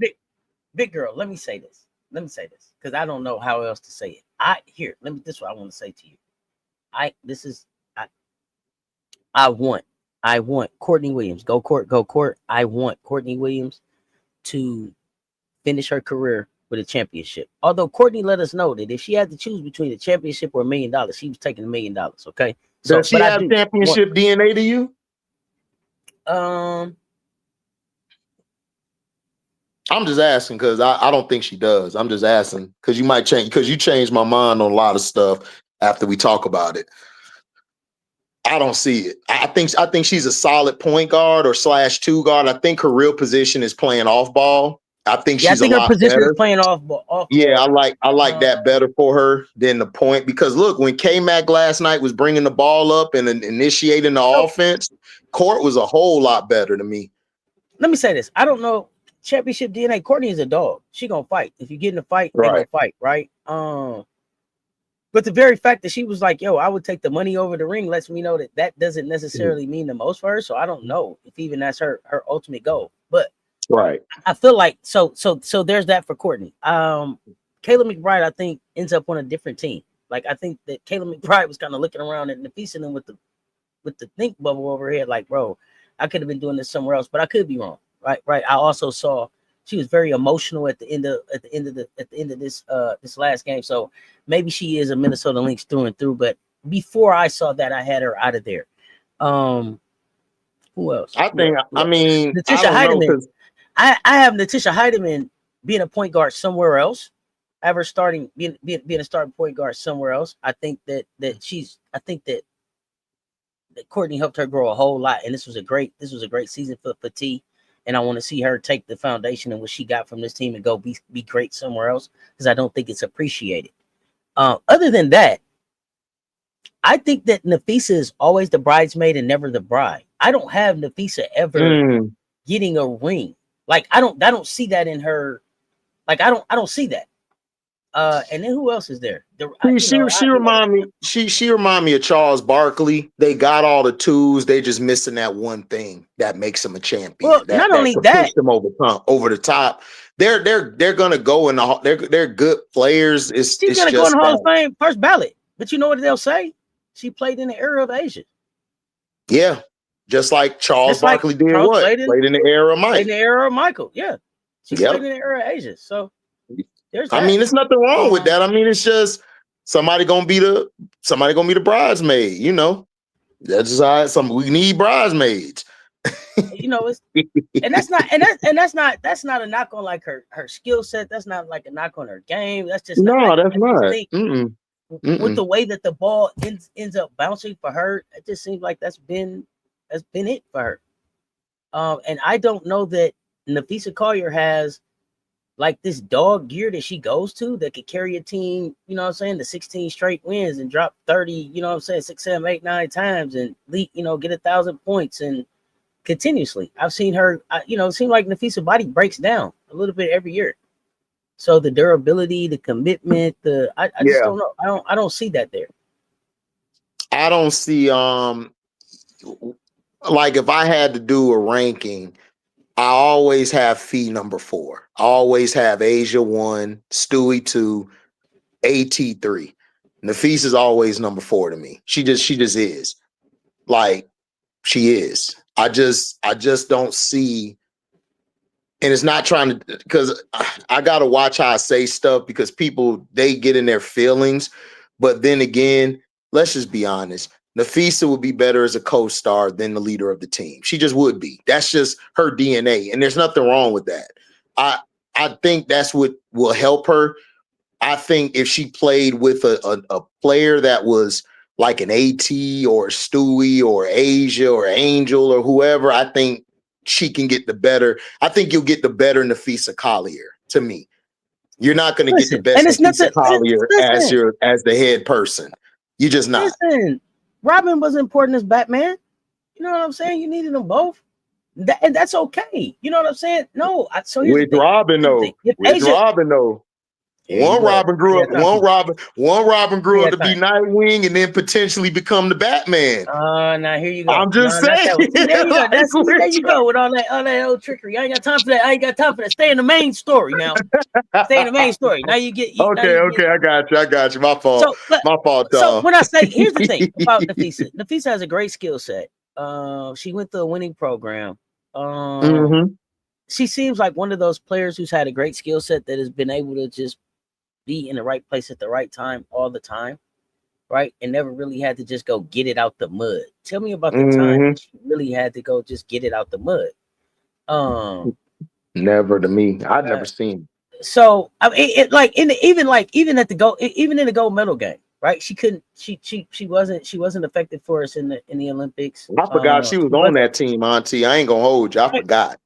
Big girl, let me say this because I don't know how else to say it. This is what I want to say to you. I want Courtney Williams. Go court. I want Courtney Williams to finish her career with a championship. Although Courtney let us know that if she had to choose between a championship or $1 million, she was taking $1 million. Okay. So, does she have championship DNA to you? I'm just asking because I don't think she does. I'm just asking because you might change, because you changed my mind on a lot of stuff after we talk about it. I don't see it. I think she's a solid point guard or /2 guard. I think her real position is playing off ball. I think she's a lot better. Is playing off ball. I like that better for her than the point, because look, when K-Mac last night was bringing the ball up and initiating the offense, Court was a whole lot better to me. Let me say this. I don't know championship DNA. Courtney is a dog. She gonna fight. If you get in a fight, they gonna fight, right? But the very fact that she was like, yo, I would take the money over the ring lets me know that that doesn't necessarily mean the most for her. So I don't know if even that's her ultimate goal. But I feel like so there's that for Courtney. Kayla McBride, I think, ends up on a different team. Like, I think that Kayla McBride was kind of looking around and Nafisa them with the think bubble over here, like, bro, I could have been doing this somewhere else, but I could be wrong. Right. I also saw she was very emotional at the end of this last game. So maybe she is a Minnesota Lynx through and through. But before I saw that, I had her out of there. Who else? I mean, Natisha Heideman. I have Natisha Heideman being a point guard somewhere else. I have her being a starting point guard somewhere else. I think that Courtney helped her grow a whole lot, and this was a great season for T. And I want to see her take the foundation and what she got from this team and go be great somewhere else, because I don't think it's appreciated. Other than that, I think that Nafisa is always the bridesmaid and never the bride. I don't have Nafisa ever getting a ring. Like, I don't see that in her. Like, I don't see that. And then who else is there? She remind me of Charles Barkley. They got all the tools. They just missing that one thing that makes them a champion. Well, not only that, push them over the top. They're gonna go in the. They're good players. She's gonna go in the Hall of Fame first ballot. But you know what they'll say? She played in the era of Asia. Yeah, just like Charles Barkley did. Played in the era of Mike. Played in the era of Michael. Yeah, she played in the era of Asia. So. I mean, there's nothing wrong with that. I mean, it's just somebody gonna be the bridesmaid. You know, that's just how we need bridesmaids. You know, that's not a knock on like her skill set. That's not like a knock on her game. That's just that's not. With the way that the ball ends up bouncing for her, it just seems like that's been it for her. And I don't know that Nafisa Collier has like this dog gear that she goes to that could carry a team, you know what I'm saying, to 16 straight wins and drop 30, you know what I'm saying, 6, 7, 8, 9 times and get 1,000 points and continuously. I've seen her, it seems like Nafisa's body breaks down a little bit every year. So the durability, the commitment, I just don't know. I don't see that there. I don't see like if I had to do a ranking, I always have Fee number 4. I always have Asia 1, Stewie 2, AT 3. Nafisa is always number 4 to me. She just is. Like, she is. I just don't see, and it's not trying to, because I gotta watch how I say stuff, because people, they get in their feelings. But then again, let's just be honest. Nafisa would be better as a co-star than the leader of the team. She just would be. That's just her DNA, and there's nothing wrong with that. I think that's what will help her. I think if she played with a player that was like an AT or Stewie or Asia or Angel or whoever, I think she can get the better. I think you'll get the better Nafisa Collier, to me. You're not going to get the best Nafisa Collier as the head person. You're just not. Listen. Robin was important as Batman. You know what I'm saying? You needed them both. And that's okay. You know what I'm saying? No. So with Robin, though. One Robin grew up to be Nightwing and then potentially become the Batman. Now here you go. I'm just saying. There you go with all that old trickery. I ain't got time for that. Stay in the main story now. Stay in the main story. Now you get Okay, I got you. My fault. So when I say, here's the thing about Nafisa. Nafisa has a great skill set. She went through a winning program. She seems like one of those players who's had a great skill set that has been able to just be in the right place at the right time all the time. right? And never really had to just go get it out the mud. Tell me about the time she really had to go just get it out the mud. Never to me. I'd never seen. So I mean, even at the gold, even in the gold medal game, right? She couldn't. She wasn't effective for us in the Olympics. I forgot she was on that team, Auntie. I ain't gonna hold you. I forgot.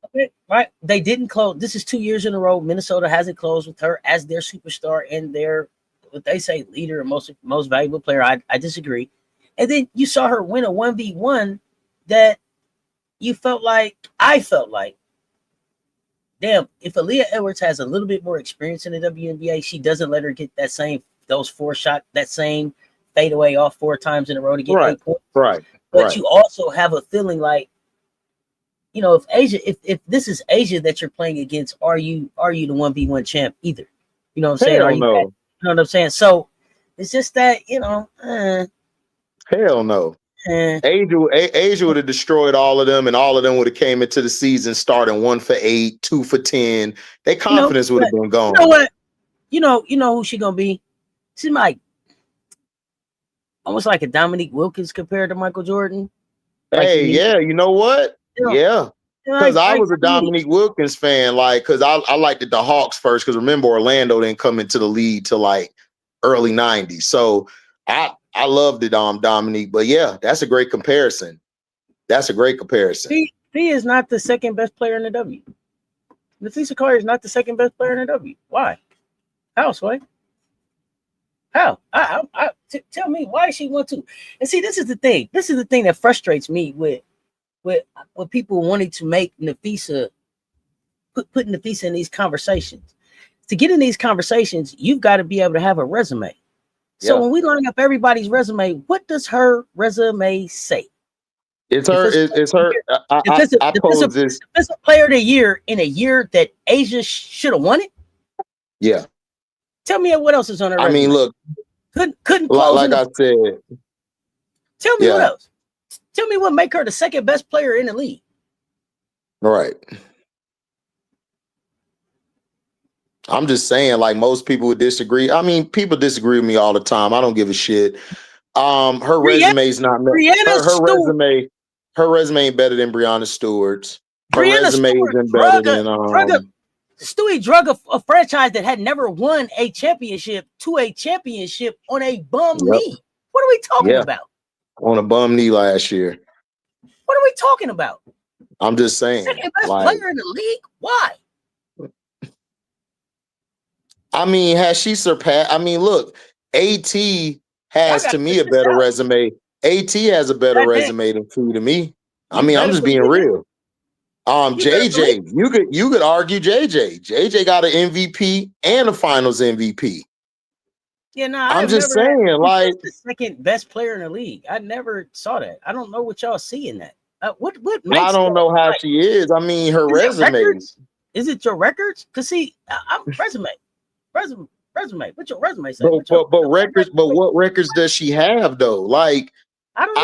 Right? They didn't close. This is 2 years in a row. Minnesota hasn't closed with her as their superstar and their, what they say, leader and most valuable player. I disagree. And then you saw her win a 1v1 that I felt like, damn, if Aaliyah Edwards has a little bit more experience in the WNBA, she doesn't let her get that same fadeaway off 4 times in a row to get 8 points. Right. But you also have a feeling like, if this is Asia that you're playing against, are you the 1v1 champ either? You know what I'm saying? Hell no. You know what I'm saying? So it's just that, hell no. Asia would have destroyed all of them, and all of them would have came into the season starting 1 for 8, 2 for 10. Their confidence would have been gone. You know what? You know who she gonna be? She's like almost like a Dominique Wilkins compared to Michael Jordan. Hey, yeah, you know what? Yeah. Because I was a Dominique Wilkins fan, because I liked the Hawks first, because remember, Orlando didn't come into the league till early 90s. So I loved it, Dominique. But yeah, that's a great comparison. Fee is not the second best player in the W. Nafisa Collier is not the second best player in the W. Why? How, Sway? How? Tell me, why does she want to? And see, this is the thing. This is the thing that frustrates me with people wanting to make Nafisa, put Nafisa in these conversations. To get in these conversations, you've got to be able to have a resume. So when we line up everybody's resume, what does her resume say? It's her. I pose this. Defensive player of the year in a year that Asia should have won it. Yeah. Tell me what else is on her resume. I mean, look. Couldn't close. Like I said. Tell me what else. Tell me what make her the second best player in the league. Right. I'm just saying, most people would disagree. I mean, people disagree with me all the time. I don't give a shit. Her resume is not her resume ain't better than Breanna Stewart's. Her resume isn't better than Stewie drug a franchise that had never won a championship to a championship on a bum knee. What are we talking about? On a bum knee last year. What are we talking about? I'm just saying. Second best player in the league? Why? I mean, has she surpassed? I mean, look, AT has to me a better resume. AT has a better resume than Fee to me. I mean, I'm just being real. JJ, you could argue JJ. JJ got an MVP and a Finals MVP. Yeah, no, I'm just saying, the second best player in the league. I never saw that. I don't know what y'all see in that. What makes I don't know how she is. I mean, her resume. Is it your records? Because see, I'm resume. What's your resume say? But what records does she have though? I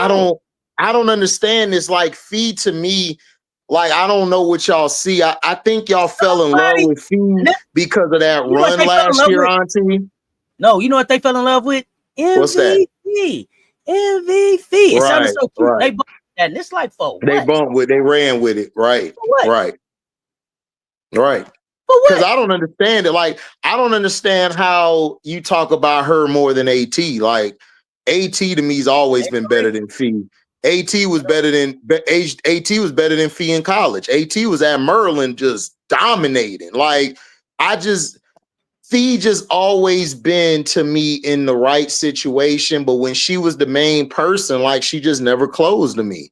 don't understand this. Fee to me, I don't know what y'all see. I think y'all fell in love with Fee because of that run last year, Auntie. No, you know what they fell in love with? MVP. What's that? MVP. It sounded so cute. Right. They bumped that, and it's like for they what? bumped with. They ran with it. Right. Right. Because I don't understand it. I don't understand how you talk about her more than AT. AT to me has always been better than Fee. AT was better than Fee in college. AT was at Maryland just dominating. Fee just always been to me in the right situation, but when she was the main person, she just never closed to me.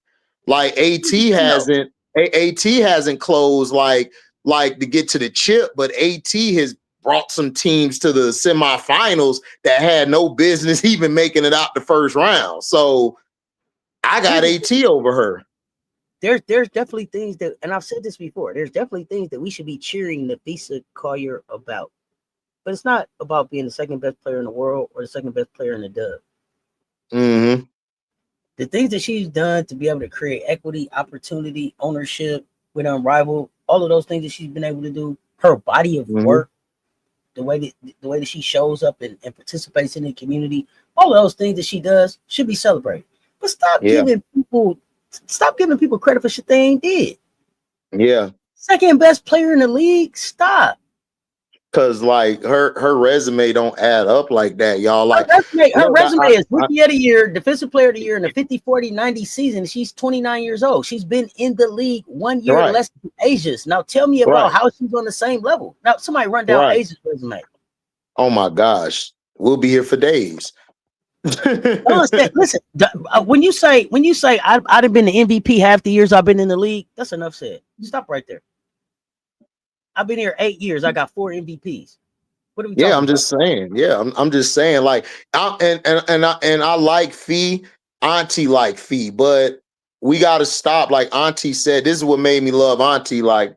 AT hasn't closed to get to the chip, but AT has brought some teams to the semifinals that had no business even making it out the first round. So I got AT over her. There's definitely things that, and I've said this before, there's definitely things that we should be cheering Nafisa Collier about. But it's not about being the second best player in the world or the second best player in the dub. Mm-hmm. The things that she's done to be able to create equity, opportunity, ownership with Unrivaled, all of those things that she's been able to do, her body of work, the way that she shows up and participates in the community, all of those things that she does should be celebrated. But stop giving people credit for shit they ain't did. Yeah. Second best player in the league. Stop. Cause like her resume don't add up like that, y'all. Like her resume is Rookie of the Year, Defensive Player of the Year in the 50-40-90 season. She's 29 years old. She's been in the league 1 year less than Asia's. Now tell me about how she's on the same level. Now somebody run down Asia's resume. Oh my gosh, we'll be here for days. Listen, when you say I'd have been the MVP half the years I've been in the league, that's enough said. Stop right there. I've been here 8 years. I got 4 MVPs. What are we talking about? Just saying. Yeah, I'm just saying. Like, I like Fee, Auntie like Fee, but we got to stop. Like Auntie said, this is what made me love Auntie. Like,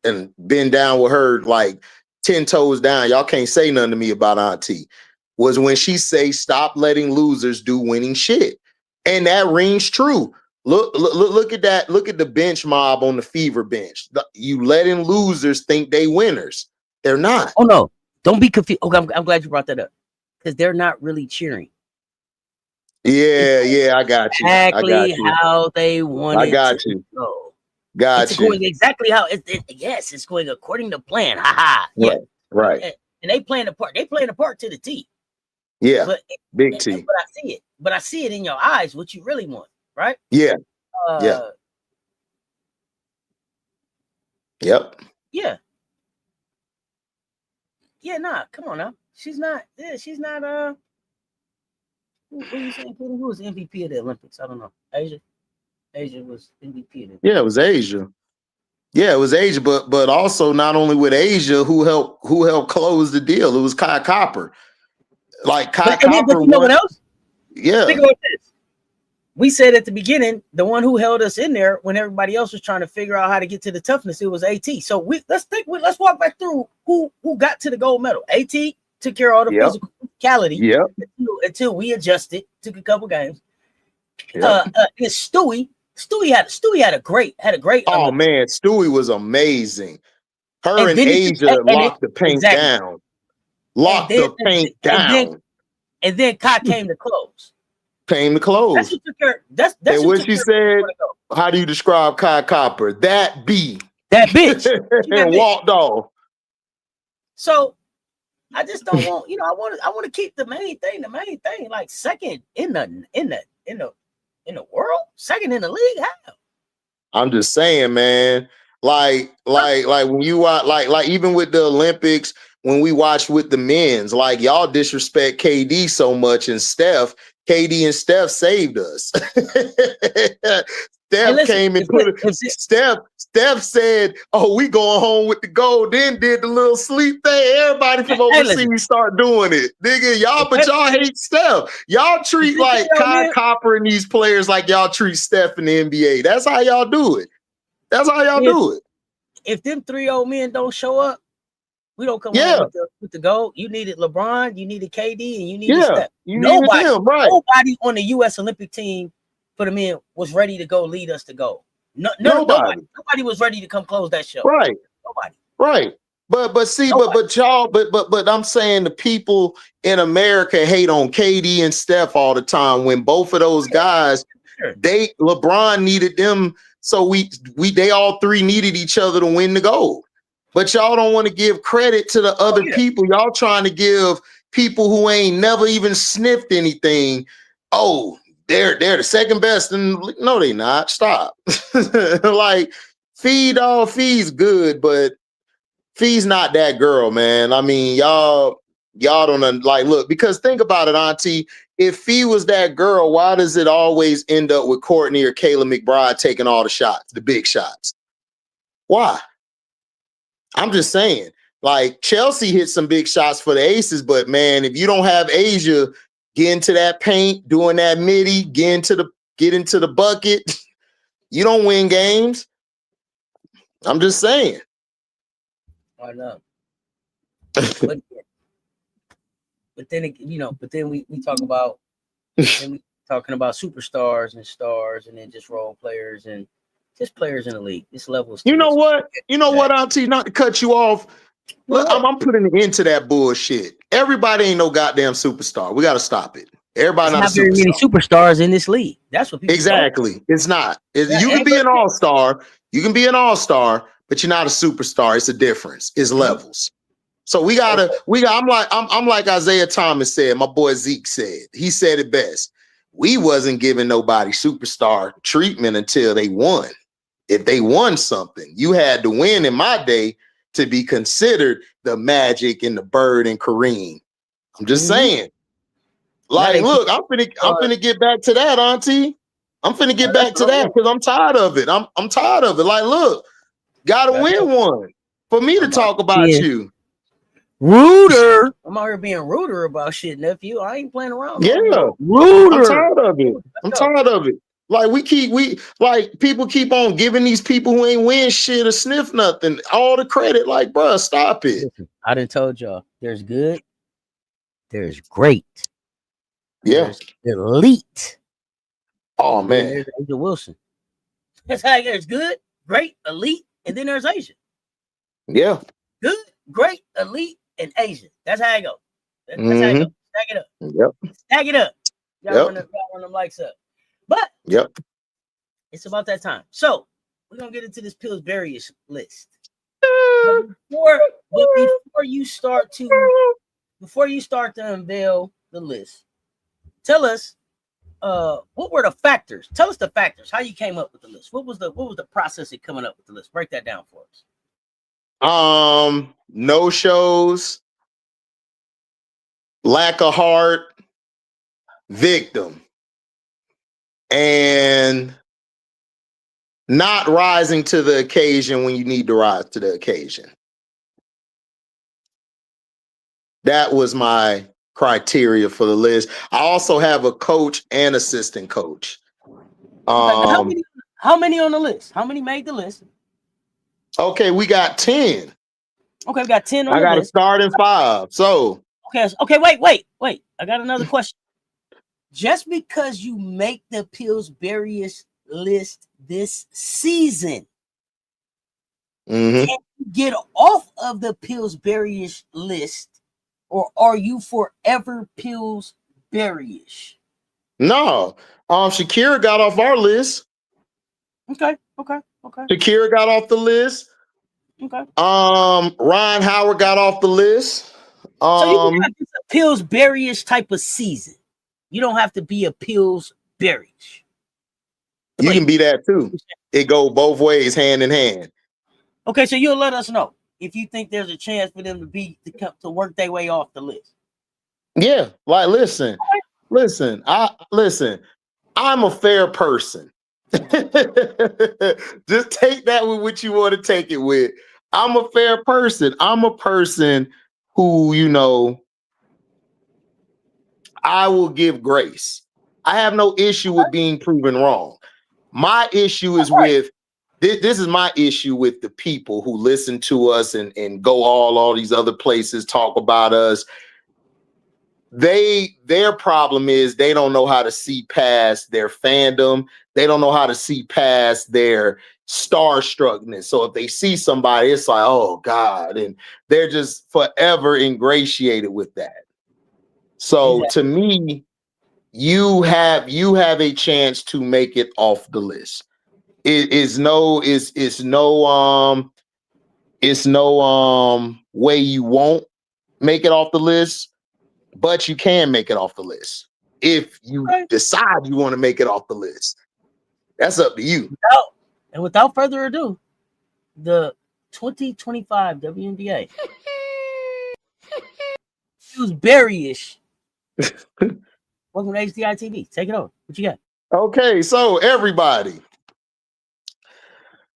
and been down with her like 10 toes down. Y'all can't say nothing to me about Auntie. Was when she say, stop letting losers do winning shit, and that rings true. Look at that. Look at the bench mob on the Fever bench. You letting losers think they winners. They're not. Oh no, don't be confused. Okay, I'm glad you brought that up because they're not really cheering. Yeah, I got you. Exactly how they want it. I got you. Go. It's going exactly how yes, it's going according to plan. Haha. Yeah. Right. And they playing the part. They playing the part to the T. Yeah. Big T. But I see it. But I see it in your eyes. What you really want. Right? Yeah. Yeah. Yep. Yeah. Yeah, nah, come on now. She's not what are you saying? Who was MVP of the Olympics? I don't know. Asia was MVP of it. Yeah, it was Asia. Yeah, it was Asia, but also not only with Asia, who helped close the deal. It was Kai Copper. Like Kai Copper. But you know what else? Yeah. Think about this. We said at the beginning, the one who held us in there when everybody else was trying to figure out how to get to the toughness, it was AT. So let's walk back through who got to the gold medal. AT took care of all the physical physicality until we adjusted. Took a couple games. Stewie had a great. Oh man, Stewie was amazing. Her and Asia locked the paint down. Locked the paint down. And then Kai came to close. That's what took her. That's and what she said. How do you describe Kai Copper? That bitch. And walked off. So I just don't want. I want to keep the main thing. Like second in the world, second in the league. How? I'm just saying, man. Like when you watch, like even with the Olympics, when we watched with the men's, like y'all disrespect KD so much and Steph. KD and Steph saved us. Steph came and Steph said, "Oh, we going home with the gold." Then did the little sleep thing. Everybody from overseas start doing it, nigga. But y'all hate Steph. Y'all treat like Kai Copper and these players like y'all treat Steph in the NBA. That's how y'all do it. If them 3 old men don't show up, we don't come home with the gold. You needed LeBron, you needed KD, and you needed Steph. Nobody on the U.S. Olympic team for the men was ready to go lead us to gold. Nobody was ready to come close that show. Right. Nobody. Right. But I'm saying the people in America hate on KD and Steph all the time when both of those guys, LeBron needed them. So they all three needed each other to win the gold. But y'all don't want to give credit to the other people. Y'all trying to give people who ain't never even sniffed anything. Oh, they're the second best. And no, they not. Stop. Like Fee's good, but Fee's not that girl, man. I mean, y'all don't like look, because think about it, Auntie. If Fee was that girl, why does it always end up with Courtney or Kayla McBride taking all the shots, the big shots? Why? I'm just saying, like Chelsea hit some big shots for the Aces, but man, if you don't have Asia get into that paint, doing that midi, get into the bucket, you don't win games. I'm just saying. I know. But then we talk about talking about superstars and stars, and then just role players and just players in the league. This level is what, Auntie, not to cut you off. Look, I'm putting an end to that bullshit. Everybody ain't no goddamn superstar. We got to stop it. Everybody not a very many superstar. superstars in this league. That's what people Exactly. It's not. Yeah, you can be an all-star. You can be an all-star, but you're not a superstar. It's a difference. It's levels. So I'm like Isaiah Thomas said, my boy Zeke said. He said it best. We wasn't giving nobody superstar treatment until they won. If they won something, you had to win in my day to be considered the Magic and the Bird and Kareem. I'm just saying. Like, look, I'm finna get back to that, Auntie. I'm finna get back to that because I'm tired of it. I'm tired of it. Like, look, gotta win one for me to talk about you. Ruder. I'm out here being ruder about shit, nephew. I ain't playing around. Yeah. Ruder. I'm tired of it. I'm tired of it. Like people keep on giving these people who ain't win shit or sniff nothing all the credit. Like, bruh, stop it. Listen, I done told y'all there's good, there's great, there's elite. Oh man, there's Asia Wilson. That's how there's good, great, elite, and then there's Asia. Yeah. Good, great, elite, and Asian. That's how I go. That's how I go. Stack it up. Yep. Stack it up. Y'all run them likes up. But it's about that time. So we're gonna get into this Pillsburyish list. Before you start to unveil the list, tell us what were the factors? Tell us the factors. How you came up with the list. What was the process of coming up with the list? Break that down for us. No shows, lack of heart, victim, and not rising to the occasion when you need to rise to the occasion. That was my criteria for the list. I also have a coach and assistant coach. How many on the list? How many made the list? Okay, we got 10. Okay, we got 10 on the list. I got to start in 5. So okay, wait. I got another question. Just because you make the Pillsburyish list this season, can you get off of the Pillsburyish list, or are you forever Pillsburyish? No. Shakira got off our list. Okay. Shakira got off the list. Okay. Ryan Howard got off the list. So you can have a Pillsburyish type of season. You don't have to be a Pillsburyish. You can be that too. It goes both ways, hand in hand. Okay, so you'll let us know if you think there's a chance for them to work their way off the list. Yeah, like listen. I'm a fair person. Just take that with what you want to take it with. I'm a fair person. I'm a person who, I will give grace. I have no issue with being proven wrong. My issue is with this is my issue with the people who listen to us and go all these other places, talk about us. Their problem is they don't know how to see past their fandom. They don't know how to see past their starstruckness. So if they see somebody, it's like, oh God, and they're just forever ingratiated with that. So to me, you have a chance to make it off the list. It's no way you won't make it off the list, but you can make it off the list if you decide you want to make it off the list. That's up to you. Without further ado, the 2025 WNBA Pillsburyish. Welcome to HDiiTV. Take it over. What you got? Okay, so everybody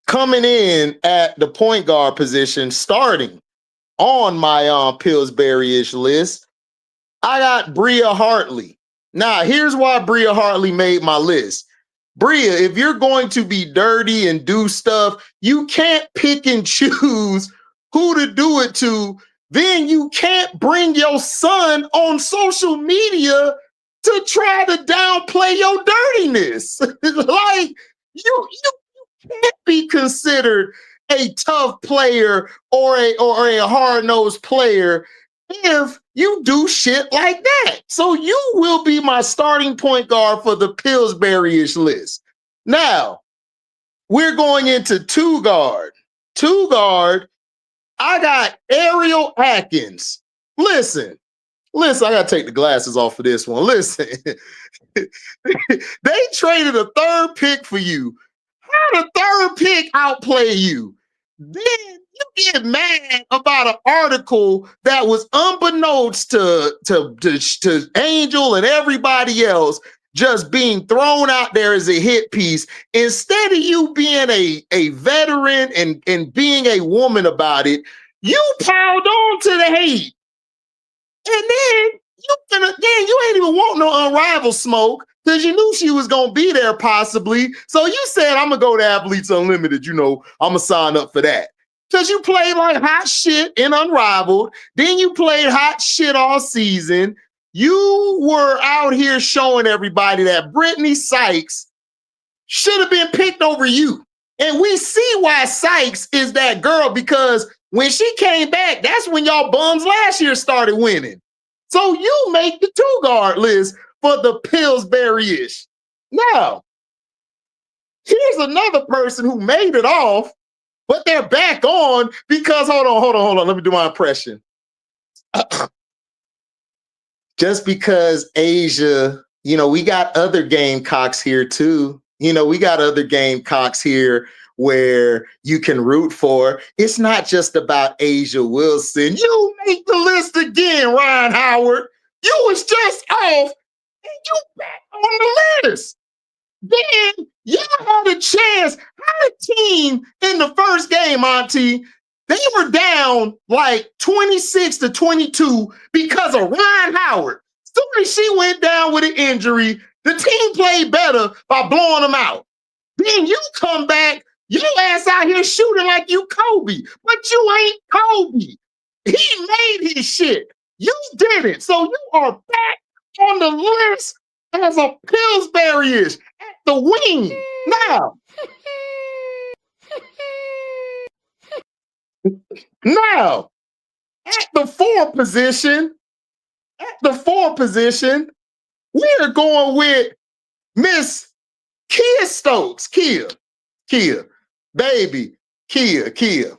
coming in at the point guard position, starting on my Pillsburyish list, I got Bria Hartley. Now, here's why Bria Hartley made my list. Bria, if you're going to be dirty and do stuff, you can't pick and choose who to do it to. Then you can't bring your son on social media to try to downplay your dirtiness. Like, you can't be considered a tough player or a hard-nosed player if you do shit like that. So you will be my starting point guard for the Pillsburyish list. Now, we're going into two guard. Two guard, I got Ariel Atkins. Listen, I got to take the glasses off for this one. Listen, they traded a third pick for you. How the third pick outplay you? Then you get mad about an article that was unbeknownst to Angel and everybody else just being thrown out there as a hit piece. Instead of you being a veteran and being a woman about it, you piled on to the hate. And then you ain't even want no Unrivaled smoke because you knew she was going to be there possibly. So you said, I'm going to go to Athletes Unlimited. I'm going to sign up for that. Because you played like hot shit in Unrivaled. Then you played hot shit all season. You were out here showing everybody that Brittany Sykes should have been picked over you. And we see why Sykes is that girl, because when she came back, that's when y'all bums last year started winning. So you make the two guard list for the Pillsburyish. Now, here's another person who made it off, but they're back on because, hold on. Let me do my impression. Just because Asia, we got other Gamecocks here too. We got other Gamecocks here where you can root for. It's not just about Asia Wilson. You make the list again, Ryan Howard. You was just off and you back on the list. Then y'all had a chance. How a team in the first game, Auntie, they were down like 26-22 because of Ryan Howard. Soon as she went down with an injury, the team played better by blowing them out. Then you come back, your ass out here shooting like you Kobe, but you ain't Kobe. He made his shit. You didn't. So you are back on the list as a Pillsburyish at the wing. Now, at the four position, we're going with Miss Kia Stokes. Kia. Baby, Kia.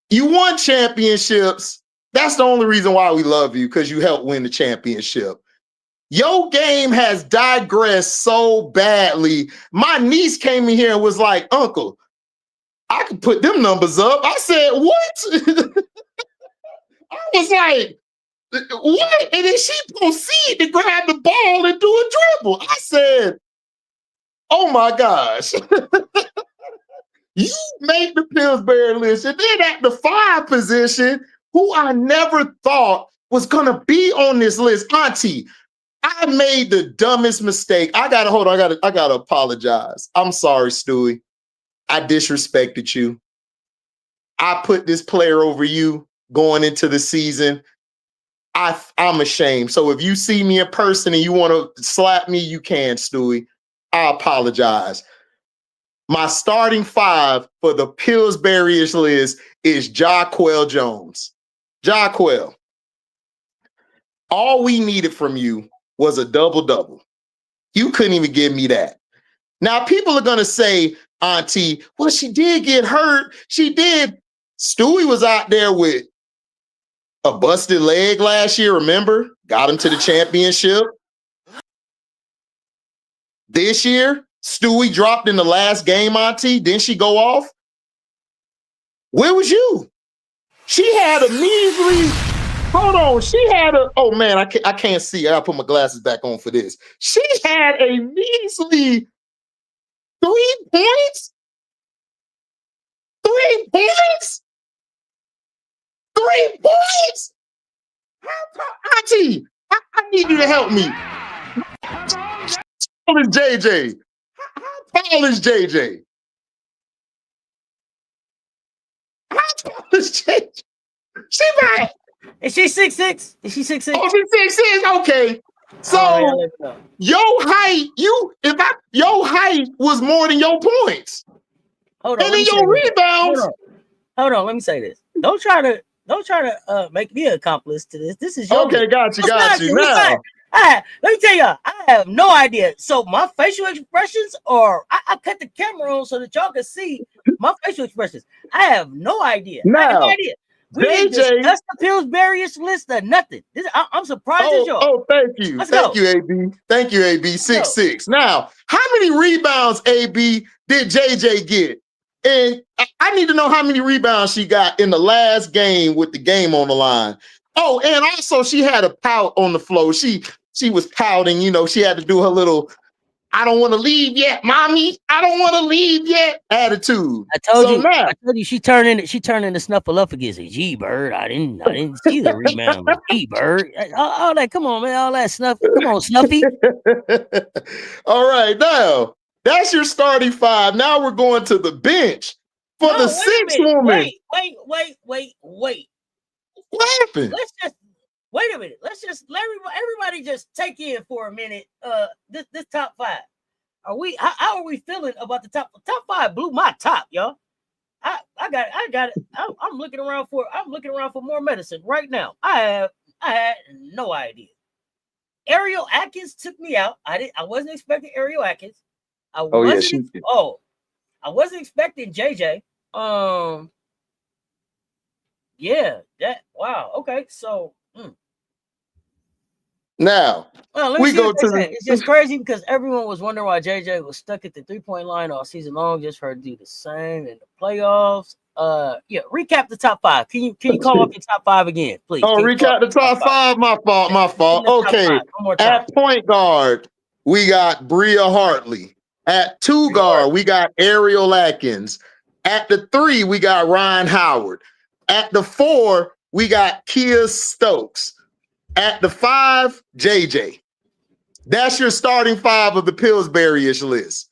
You won championships. That's the only reason why we love you, because you helped win the championship. Your game has digressed so badly. My niece came in here and was like, Uncle, I can put them numbers up. I said, what? I was like, what? And then she proceeded to grab the ball and do a dribble. I said, oh my gosh. You made the Pillsbury list. And then at the 5 position, who I never thought was going to be on this list, Auntie, I made the dumbest mistake. I gotta apologize. I'm sorry, Stewie. I disrespected you. I put this player over you going into the season. I'm ashamed. So if you see me in person and you want to slap me, you can, Stewie. I apologize. My starting 5 for the Pillsburyish list is Jaquel Jones. Jaquel, all we needed from you was a double-double. You couldn't even give me that. Now, people are going to say, Auntie, well, she did get hurt. She did. Stewie was out there with a busted leg last year, remember? Got him to the championship. This year, Stewie dropped in the last game, Auntie. Didn't she go off? Where was you? She had a measly... Hold on. Oh man, I can't see. I gotta put my glasses back on for this. She had a measly 3 points. 3 points. 3 points. Auntie, I need you to help me. How tall is JJ? How tall is JJ? How tall is JJ? She might. Is she 6'6"? Is she 6'6"? Oh, she's 6'6". Okay. So your height was more than your points. Hold on. And then your rebounds. Hold on. Let me say this. Don't try to make me an accomplice to this. This is your okay. Got you. Now, let me tell you, I have no idea. So my facial expressions, or I cut the camera on so that y'all can see my facial expressions. I have no idea. Now, I have no idea. We didn't discuss the Pillsburyish list or nothing. I'm surprised as y'all. Oh, thank you. Thank you, AB. Thank you, AB. 6'6". Now, how many rebounds, AB, did JJ get? And I need to know how many rebounds she got in the last game with the game on the line. Oh, and also she had a pout on the floor. She was pouting, you know, she had to do her little, I don't want to leave yet, mommy. I don't want to leave yet attitude. I told you she turned into Snuffleupagus. Gee, Bird, I didn't see the rebound. Gee, Bird, all that. Come on, man, all that Snuffy. Come on, Snuffy. All right, now that's your starting five. Now we're going to the bench for the sixth woman. Wait. What happened? Wait a minute. Let's just let everybody just take in for a minute. This top five. How are we feeling about the top five? Blew my top, y'all. I got it. I'm looking around for more medicine right now. I had no idea. Ariel Atkins took me out. I wasn't expecting Ariel Atkins. I wasn't expecting JJ. Yeah, wow. Okay, so now we go to it's just crazy because everyone was wondering why JJ was stuck at the 3-point line all season long, just for her to do the same in the playoffs. Recap the top five. Can you call up your top five again, please? Recap the top five. My fault. Okay. At point guard, we got Bria Hartley. At two guard, we got Ariel Atkins. At the 3, we got Ryan Howard. At the 4, we got Kia Stokes. At the 5, JJ. That's your starting 5 of the Pillsburyish list.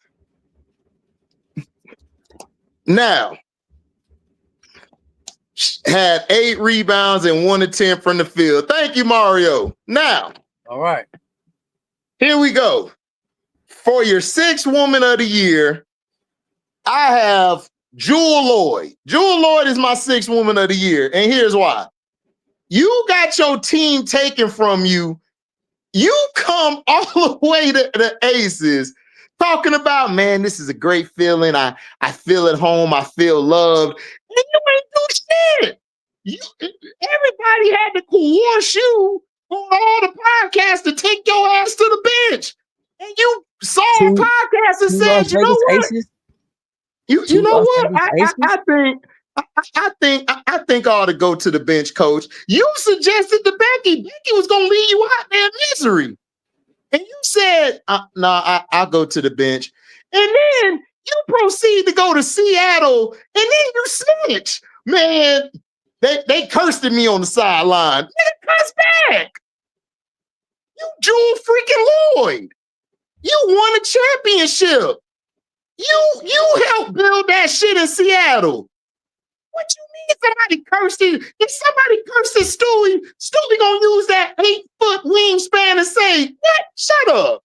Now, had 8 rebounds and 1 attempt from the field. Thank you, Mario. Now, all right. Here we go. For your 6th woman of the year, I have Jewel Lloyd. Jewel Lloyd is my 6th woman of the year, and here's why. You got your team taken from you. You come all the way to the Aces talking about, man, this is a great feeling. I feel at home. I feel loved. And you ain't do shit. Everybody had to coerce you on all the podcasts to take your ass to the bench. And you saw a podcast and said, you know what? Aces? You know what? I think I ought to go to the bench, coach. You suggested to Becky. Becky was gonna leave you out there in misery. And you said, I'll go to the bench. And then you proceed to go to Seattle, and then you snitch. Man, they cursed at me on the sideline. They cursed back. You Jewel freaking Lloyd. You won a championship. You helped build that shit in Seattle. What you mean somebody cursed it? If somebody curses Stewie gonna use that 8-foot wingspan and say, what? Shut up.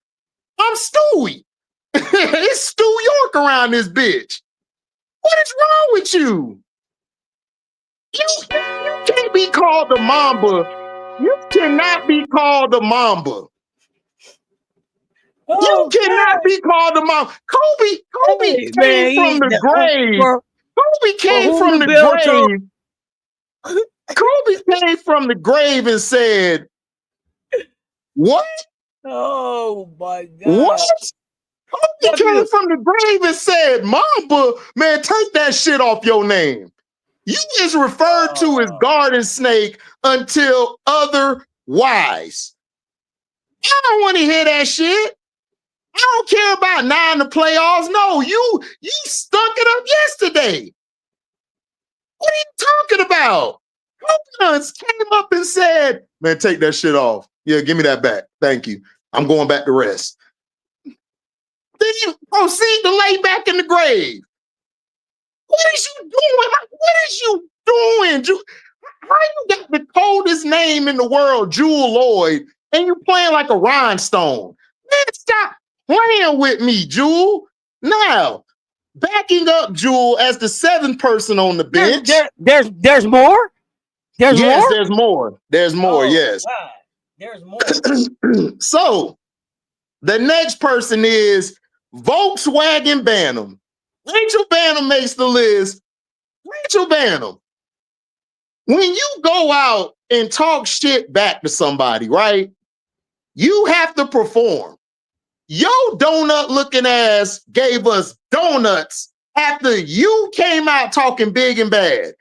I'm Stewie. It's Stu York around this bitch. What is wrong with you? You can't be called the Mamba. You cannot be called the Mamba. You cannot be called the Mamba. Kobe came from the grave. Kobe came from the grave. Kobe came from the grave and said, what? Oh my God. What? Kobe came from the grave and said, Mamba, man, take that shit off your name. You is referred to as garden snake until otherwise. I don't want to hear that shit. I don't care about 9 the playoffs. No, you stunk it up yesterday. What are you talking about? Coconuts came up and said, man, take that shit off. Yeah, give me that back. Thank you. I'm going back to rest. Then you proceed to lay back in the grave. What is you doing? What is you doing? How you got the coldest name in the world, Jewel Lloyd, and you playing like a rhinestone? Man, stop playing with me, Jewel. Now, backing up Jewel as the 7th person on the bench. There's more? There's more? There's more. There's more, yes. God. There's more. So, the next person is Volkswagen Bantam. Rachel Bantam makes the list. Rachel Bantam. When you go out and talk shit back to somebody, right? You have to perform. Your donut looking ass gave us donuts after you came out talking big and bad.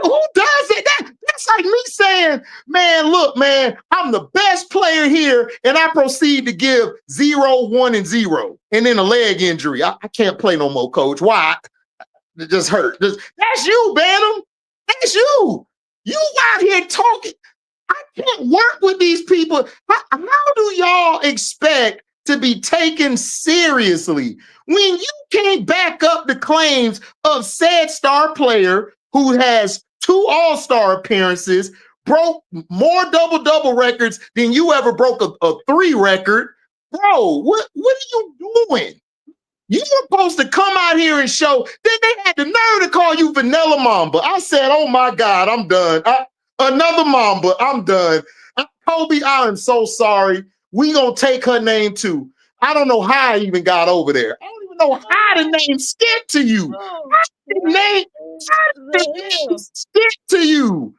Who does it? That's like me saying, man, look, man, I'm the best player here, and I proceed to give 0, 1, and 0, and then a leg injury. I can't play no more, coach. Why? It just hurt. That's you, Bantam. That's you. You out here talking. I can't work with these people. How do y'all expect to be taken seriously when you can't back up the claims of said star player who has 2 all-star appearances, broke more double-double records than you ever broke a 3 record? Bro, what are you doing? You were supposed to come out here and show. Then they had the nerve to call you Vanilla Mamba. I said, oh my God, I'm done. Another Mamba, I'm done. Kobe, I am so sorry. We gonna take her name too. I don't know how I even got over there. I don't even know how the name stick to you. How did the name stick to you?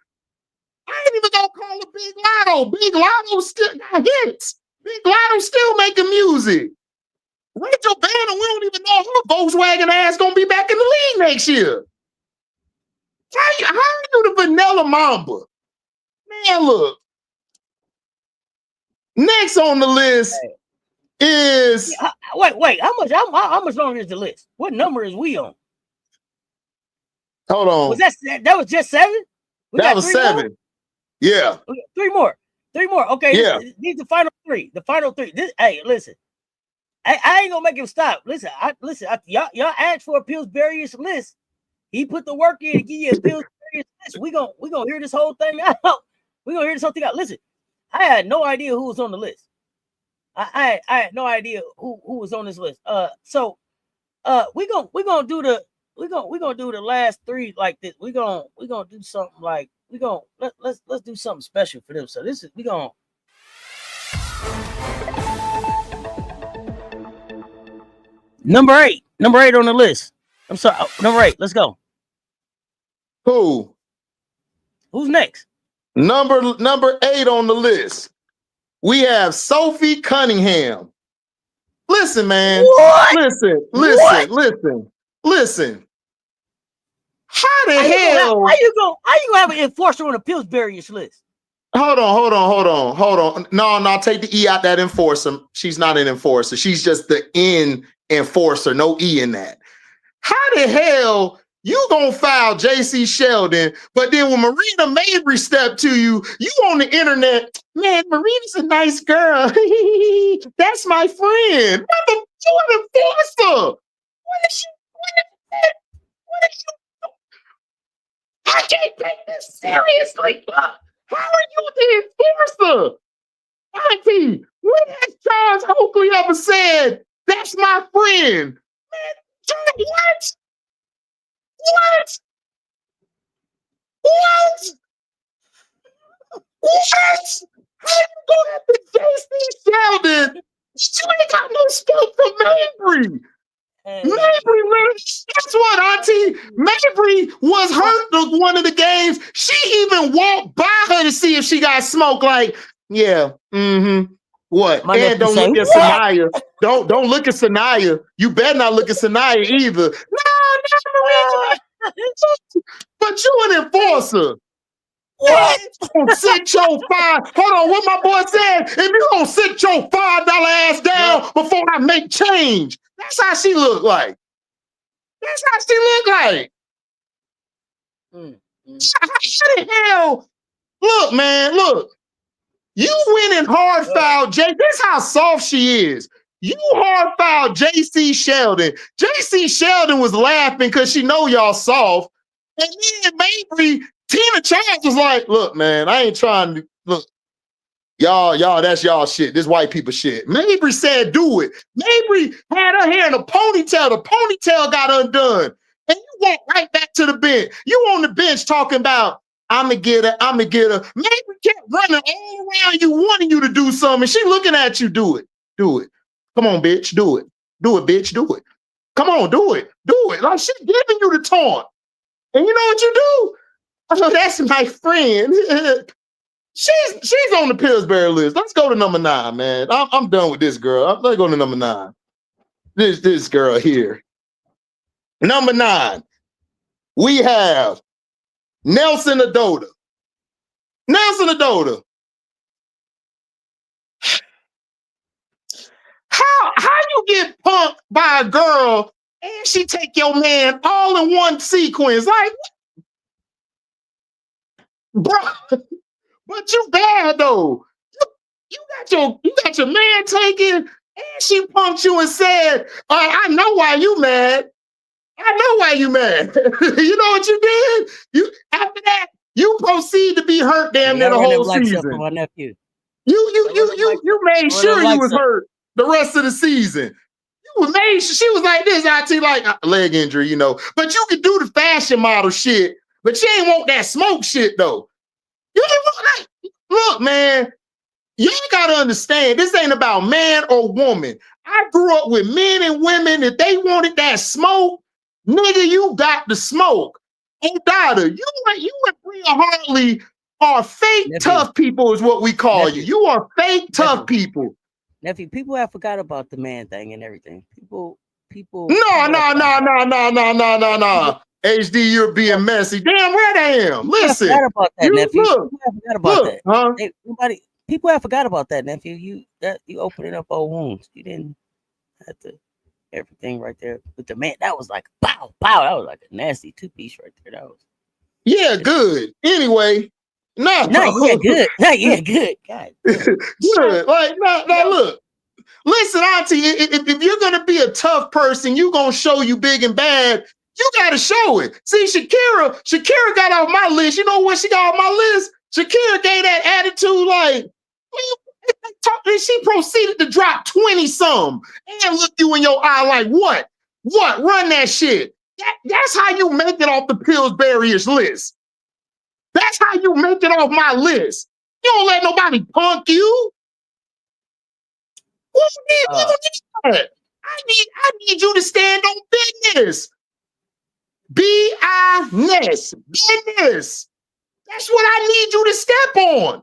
I ain't even gonna call her Big Lotto. Big Lotto still got hits. Big Lotto still making music. Rachel Bantam, we don't even know her Volkswagen ass gonna be back in the league next year. How are you the Vanilla Mamba? Man, look. Next on the list is wait. How much longer is the list? What number is we on? Hold on. Was that was just 7? That was 7. More? Yeah. 3 more. 3 more. Okay. Yeah. These the final 3. The final 3. Hey, listen. I ain't gonna make him stop. Listen, y'all asked for a Pillsburyish list. He put the work in to give you a Pillsburyish list. We gonna hear this whole thing out. We gonna hear this whole thing out. Listen, I had no idea who was on the list. I had no idea who was on this list. So we gonna do the last 3 like this. We gonna do something like let's do something special for them. So this is Number 8 on the list. I'm sorry, number 8. Let's go. Who? Who's next? Number 8 on the list. We have Sophie Cunningham. Listen, man. What? Listen. How the hell? How you gonna have an enforcer on a Pillsburyish list? Hold on. No, take the E out that enforcer. She's not an enforcer. She's just the N enforcer. No E in that. How the hell you gonna foul JC Sheldon, but then when Marina Mabry stepped to you, you on the internet, man, Marina's a nice girl. That's my friend. You an enforcer. What is you? I can't take this seriously. How are you the enforcer? Auntie, when has Charles Oakley ever said, that's my friend? Man, what? How you go after JC Sheldon? You ain't got no scope for Mabry. Mabry, guess what, Auntie? Mabry was hurt one of the games. She even walked by her to see if she got smoked. Like, yeah, What? And don't look at Sanaya. Don't look at Sanaya. You better not look at Sanaya either. No, but you an enforcer. What? Don't sit your Hold on, what my boy said? If you don't sit your $5 ass down before I make change, that's how she look like. How the hell? Look, man, look. You went and hard fouled Jay. This is how soft she is. You hard fouled JC Sheldon. JC Sheldon was laughing because she know y'all soft. And then Mabry, Tina Charles was like, look, man, I ain't trying to look. Y'all, that's y'all shit. This white people shit. Mabry said do it. Mabry had her hair in a ponytail. The ponytail got undone. And you went right back to the bench. You on the bench talking about, I'ma get her. Mabry kept running all around you, wanting you to do something. She looking at you, do it. Come on, bitch, do it. Do it, bitch, do it. Come on, do it. Like, she giving you the taunt. And you know what you do? Oh, that's my friend. She's on the Pillsbury list. Let's go to number 9, man. I'm done with this girl. Let's go to number 9. This girl here. Number 9. We have Nelson Adota. How you get punked by a girl and she take your man all in one sequence? Like, bro, but you bad though. You got your man taken, and she punked you and said, I know why you mad. You know what you did? After that, you proceed to be hurt damn near the whole season. My nephew. You made sure you was hurt the rest of the season. She was like this, Auntie, like leg injury, you know. But you could do the fashion model shit, but you ain't want that smoke shit though. You didn't want that. Look, man, you gotta understand, this ain't about man or woman. I grew up with men and women. If they wanted that smoke, nigga, you got the smoke. And daughter, you and Bria Hartley are fake tough people, is what we call you. You are fake tough people. Nephew, people have forgot about the man thing and everything. People. No. HD, you're being messy. Damn right I am. Listen. Forgot about that, nephew. People have forgot about that, nephew. You opening up old wounds. You didn't have to everything right there with the man. That was like pow. That was like a nasty 2-piece right there. That was good. Anyway. No, good. God, good. Like, now look. Listen, Auntie, if you're gonna be a tough person, you're gonna show you big and bad. You gotta show it. See, Shakira got off my list. You know what she got off my list? Shakira gave that attitude like, and she proceeded to drop 20-some and look you in your eye like, what? Run that shit. That's how you make it off the Pillsburyish list. That's how you make it off my list. You don't let nobody punk you. What you need? I need you to stand on business. Business. That's what I need you to step on.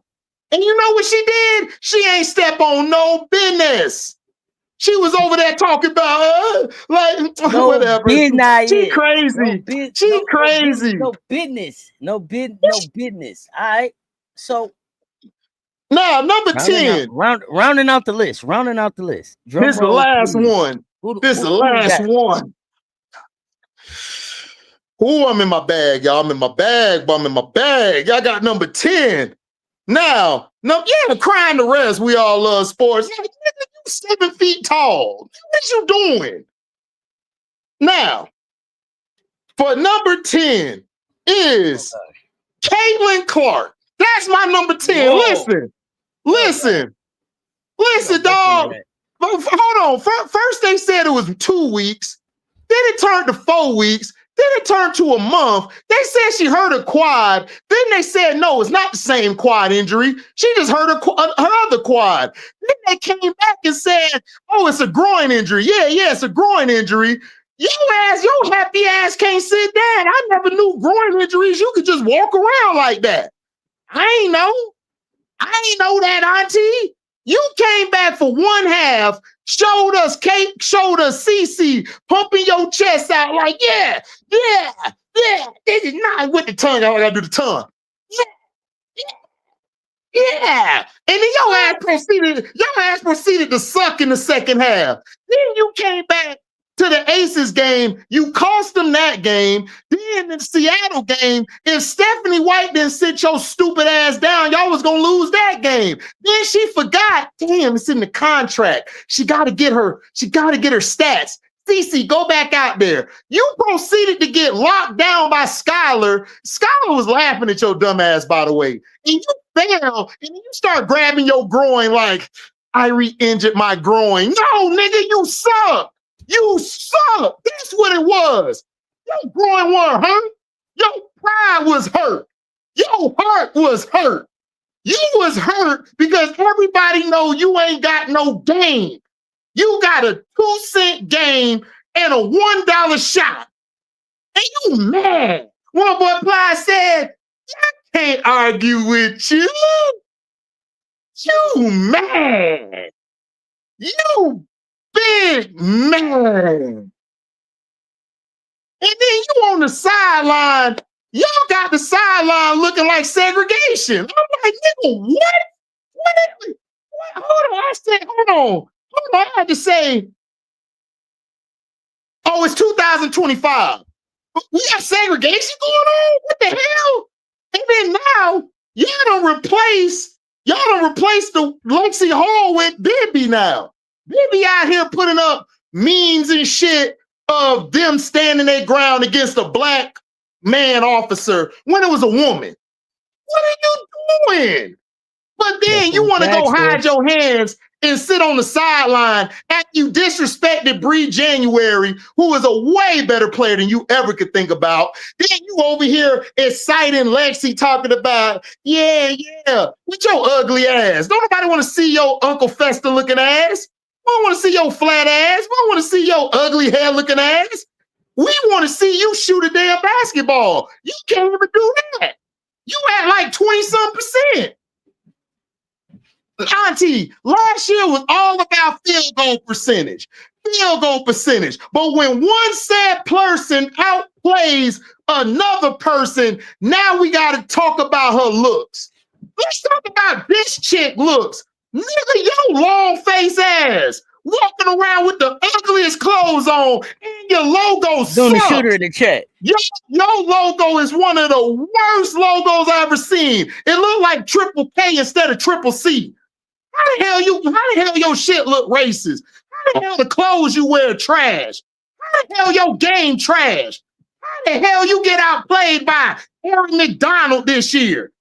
And you know what she did? She ain't step on no business. She was over there talking about whatever. She crazy. She crazy. No business. All right. So number 10. Rounding out the list. This is the last one. Ooh, I'm in my bag, y'all. I'm in my bag. Y'all got number 10. Now, crying the rest. We all love sports. You 7 feet tall. What you doing? Now, for number 10 is Caitlin Clark. That's my number 10. Whoa. Listen, dog. Hold on. First they said it was 2 weeks. Then it turned to 4 weeks. Then it turned to a month. They said she hurt her quad. Then they said, no, it's not the same quad injury. She just hurt her other quad. Then they came back and said, oh, it's a groin injury. Yeah, it's a groin injury. Your happy ass can't sit down. I never knew groin injuries. You could just walk around like that. I ain't know that, Auntie. You came back for one half, showed us Kate, showed us Cece, pumping your chest out like, yeah. This is not with the tongue. I gotta do the tongue. Yeah. And then your ass proceeded to suck in the second half. Then you came back to the Aces game. You cost them that game. Then in the Seattle game, if Stephanie White didn't sit your stupid ass down, y'all was gonna lose that game. Then she forgot. Damn, it's in the contract. She gotta get her stats. Cece, go back out there. You proceeded to get locked down by Skylar. Skylar was laughing at your dumb ass, by the way. And you fell, and then you start grabbing your groin like, I re-injured my groin. No, nigga, you suck. You suck. That's what it was. Your groin wasn't hurt. Your pride was hurt. Your heart was hurt. You was hurt because everybody know you ain't got no game. You got a 2-cent game and a $1 shot. And you mad. One boy Ply said, I can't argue with you. You mad. You big man. And then you on the sideline. Y'all got the sideline looking like segregation. I'm like, nigga, what? What? Hold on. I said, hold on. I had to say, oh, it's 2025. We got segregation going on? What the hell? And then now, y'all don't replace the Lexi Hall with Bibby now. Bibby out here putting up memes and shit of them standing their ground against a black man officer when it was a woman. What are you doing? But then you want to go hide your hands and sit on the sideline after you disrespected Bree January, who is a way better player than you ever could think about. Then you over here exciting Lexi talking about, yeah, with your ugly ass. Don't nobody want to see your Uncle Fester looking ass. We don't want to see your flat ass. We don't want to see your ugly hair looking ass. We want to see you shoot a damn basketball. You can't even do that. You at like 20-some%. Auntie, last year was all about field goal percentage. But when one sad person outplays another person, now we got to talk about her looks. Let's talk about this chick looks. Nigga, your long face ass walking around with the ugliest clothes on and your logo sucks. Doing the shooter in the chat. Your logo is one of the worst logos I've ever seen. It looked like Triple K instead of Triple C. How the hell your shit look racist? How the hell the clothes you wear trash? How the hell your game trash? How the hell you get outplayed by Aaron McDonald this year?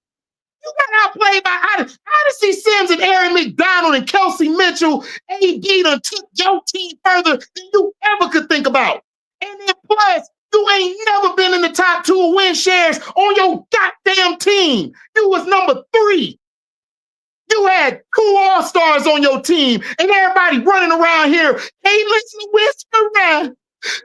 You got outplayed by Odyssey Sims and Aaron McDonald and Kelsey Mitchell. AD done took your team further than you ever could think about. And then plus, you ain't never been in the top 2 win shares on your goddamn team. You was number 3. You had 2 all-stars on your team, and everybody running around here. Caitlin's the whisperer.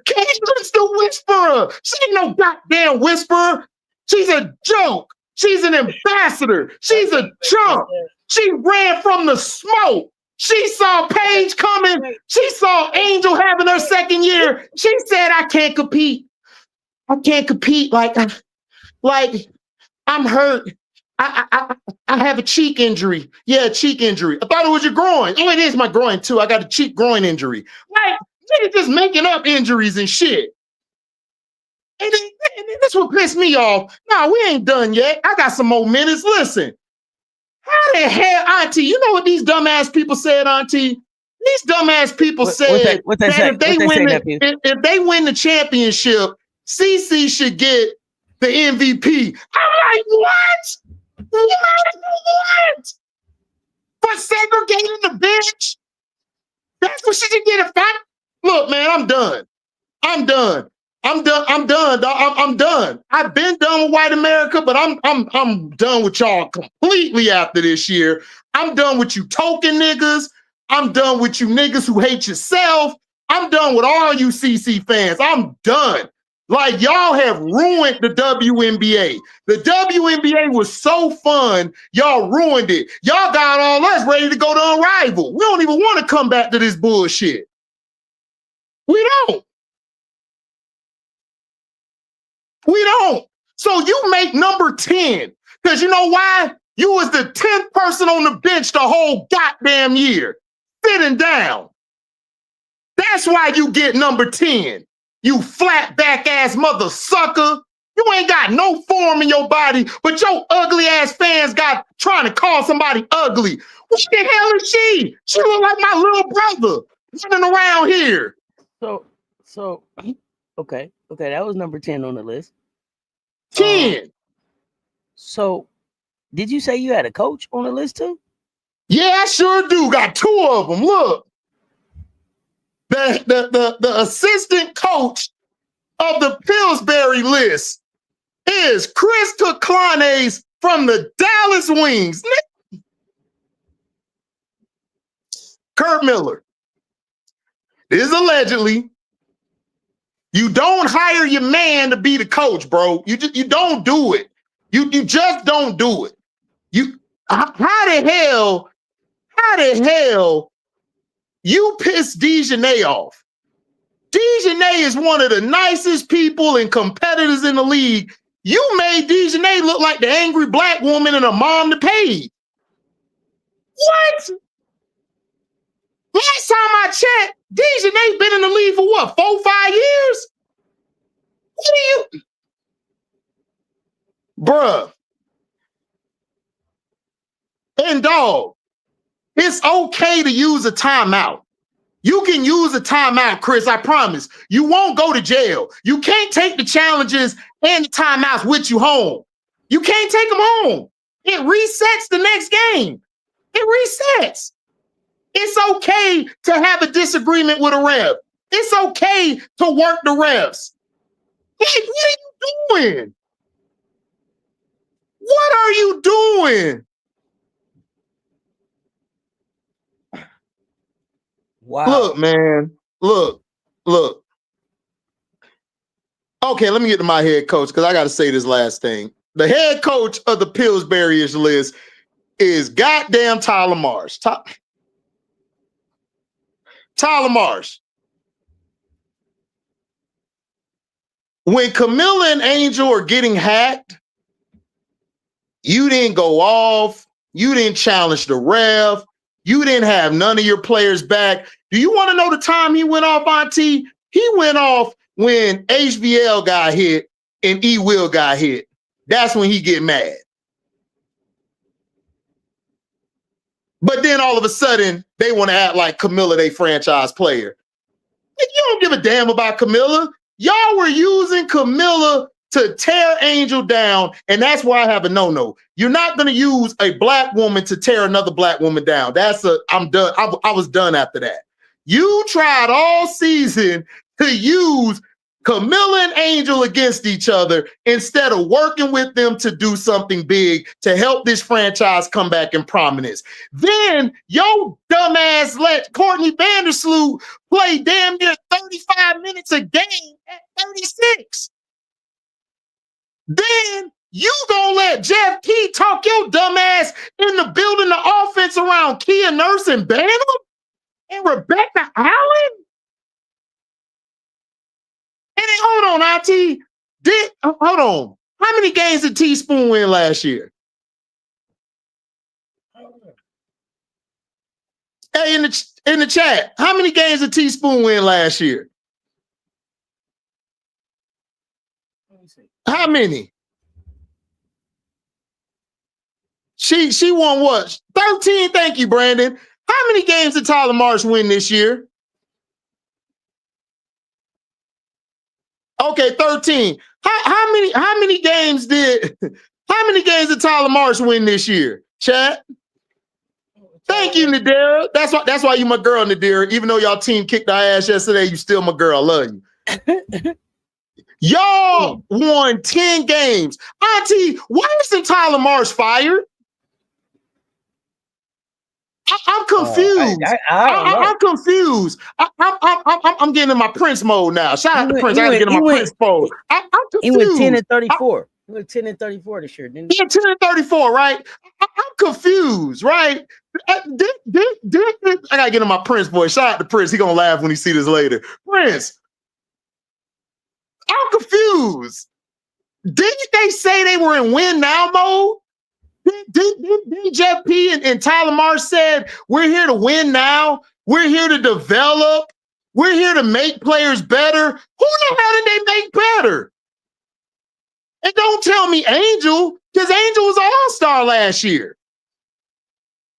Caitlin's the whisperer. She ain't no goddamn whisperer. She's a joke. She's an ambassador. She's a chump. She ran from the smoke. She saw Paige coming. She saw Angel having her second year. She said, I can't compete. I can't compete like I'm hurt. I have a cheek injury. Yeah, cheek injury. I thought it was your groin. Oh, it is my groin too. I got a cheek groin injury. Like, nigga just making up injuries and shit. And then that's what pissed me off. Nah, we ain't done yet. I got some more minutes. Listen, how the hell, Auntie? You know what these dumbass people said, Auntie? These dumbass people said that if they win the championship, CC should get the MVP. I'm like, what? What? For segregating the bench? That's what she should get a fight. Look, man, I'm done. I'm done. Dog. I'm done. I've been done with white America, but I'm done with y'all completely after this year. I'm done with you token niggas. I'm done with you niggas who hate yourself. I'm done with all you CC fans. I'm done. Like, y'all have ruined the WNBA. The WNBA was so fun, y'all ruined it. Y'all got all us ready to go to Unrivaled. We don't even want to come back to this bullshit. We don't. So you make number 10. Because you know why? You was the 10th person on the bench the whole goddamn year. Sitting down. That's why you get number 10. You flat back ass mother sucker. You ain't got no form in your body, but your ugly ass fans got trying to call somebody ugly. What the hell is she? She look like my little brother running around here. So okay, that was number 10 on the list. 10. So Did you say you had a coach on the list too? Yeah, I sure do. Got 2 of them. Look. The assistant coach of the Pillsbury list is Chris Keclanes from the Dallas Wings. Kurt Miller. This is allegedly. You don't hire your man to be the coach, bro. You don't do it. You just don't do it. How the hell you piss Dejanay off? Dejanay is one of the nicest people and competitors in the league. You made Dejanay look like the angry black woman and a mom to pay. What? Last time I checked, Dejanay been in the league for what, 4-5 years? What are you? Bruh. And dog, it's okay to use a timeout. You can use a timeout, Chris, I promise. You won't go to jail. You can't take the challenges and the timeouts with you home. You can't take them home. It resets the next game. It resets. It's okay to have a disagreement with a ref. It's okay to work the refs. Like, what are you doing? What are you doing? Wow. Look, man. Look. Okay, let me get to my head coach because I got to say this last thing. The head coach of the Pillsburyish list is goddamn Tyler Marsh. Tyler Marsh. When Camilla and Angel are getting hacked, you didn't go off. You didn't challenge the ref. You didn't have none of your players back. Do you want to know the time he went off, Auntie? He went off when HBL got hit and E-Will got hit. That's when he get mad. But then all of a sudden, they want to act like Camilla they franchise player. You don't give a damn about Camilla. Y'all were using Camilla to tear Angel down, and that's why I have a no-no. You're not going to use a black woman to tear another black woman down. I'm done. I was done after that. You tried all season to use Camilla and Angel against each other instead of working with them to do something big to help this franchise come back in prominence. Then your dumbass let Courtney Vandersloot play damn near 35 minutes a game at 36. Then you gonna let Jeff Key talk your dumbass into building the offense around Kia Nurse and Bantam and Rebecca Allen? And then hold on, Auntie. Hold on. How many games did Teaspoon win last year? Hey, in the chat, how many games did Teaspoon win last year? How many? She won what? 13. Thank you, Brandon. How many games did Tyler Marsh win this year? Okay, 13. How many games did Tyler Marsh win this year? Chat. Thank you, Nadira. That's why you my girl, Nadira. Even though y'all team kicked our ass yesterday, you still my girl. I love you. Y'all won 10 games. Auntie, why isn't Tyler Marsh fired? I'm confused. I'm confused. I'm getting in my Prince mode now. Shout out to Prince. I got to get in my Prince mode. I'm confused. He went 10 and 34. He went 10 and 34 this year, didn't he? Yeah, 10 and 34, right? I'm confused, right? I got to get in my Prince voice. Shout out to Prince. He going to laugh when he see this later. Prince, I'm confused. Didn't they say they were in win now mode? Did Jeff P and Tyler Marsh said, we're here to win now. We're here to develop. We're here to make players better. Who the hell did they make better? And don't tell me Angel, because Angel was an all-star last year.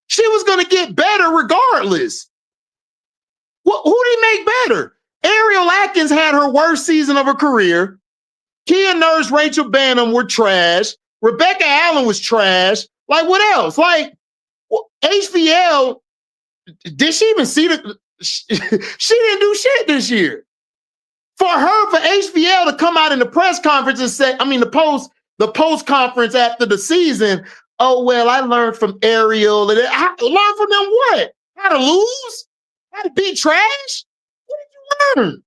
She was going to get better regardless. Well, who did he make better? Ariel Atkins had her worst season of her career. Kia Nurse, Rachel Bantam were trash. Rebecca Allen was trash. Like, what else? Like, HBL, did she even see the? She didn't do shit this year. For HBL to come out in the press conference and say, the post conference after the season, oh, well, I learned from Ariel. Learn from them what? How to lose? How to beat trash? What did you learn?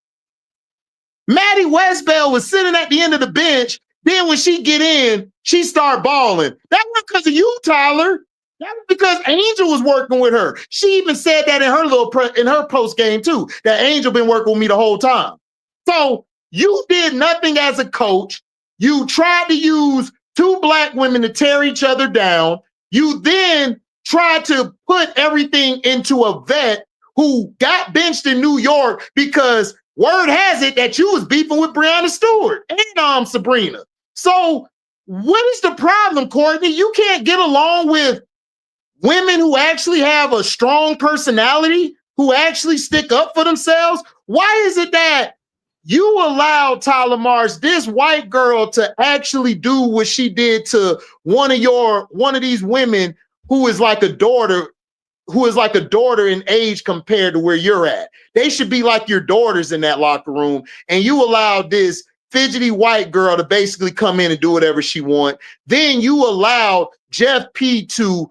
Maddie Westbell was sitting at the end of the bench. Then when she get in, she start balling. That wasn't because of you, Tyler. That was because Angel was working with her. She even said that in her in her post game too. That Angel been working with me the whole time. So you did nothing as a coach. You tried to use two black women to tear each other down. You then tried to put everything into a vet who got benched in New York because word has it that you was beefing with Breanna Stewart and Sabrina. So what is the problem, Courtney? You can't get along with women who actually have a strong personality, who actually stick up for themselves. Why is it that you allow Tyler Marsh, this white girl, to actually do what she did to one of these women who is like a daughter in age compared to where you're at? They should be like your daughters in that locker room, and you allowed this fidgety white girl to basically come in and do whatever she want. Then you allowed Jeff P to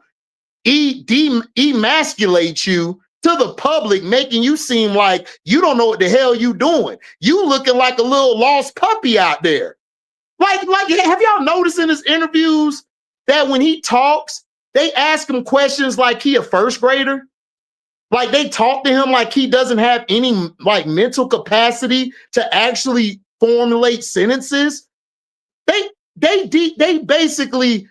emasculate you to the public, making you seem like you don't know what the hell you doing. You looking like a little lost puppy out there. Like, have y'all noticed in his interviews that when he talks, they ask him questions like he a first grader? Like they talk to him like he doesn't have any like mental capacity to actually formulate sentences. They basically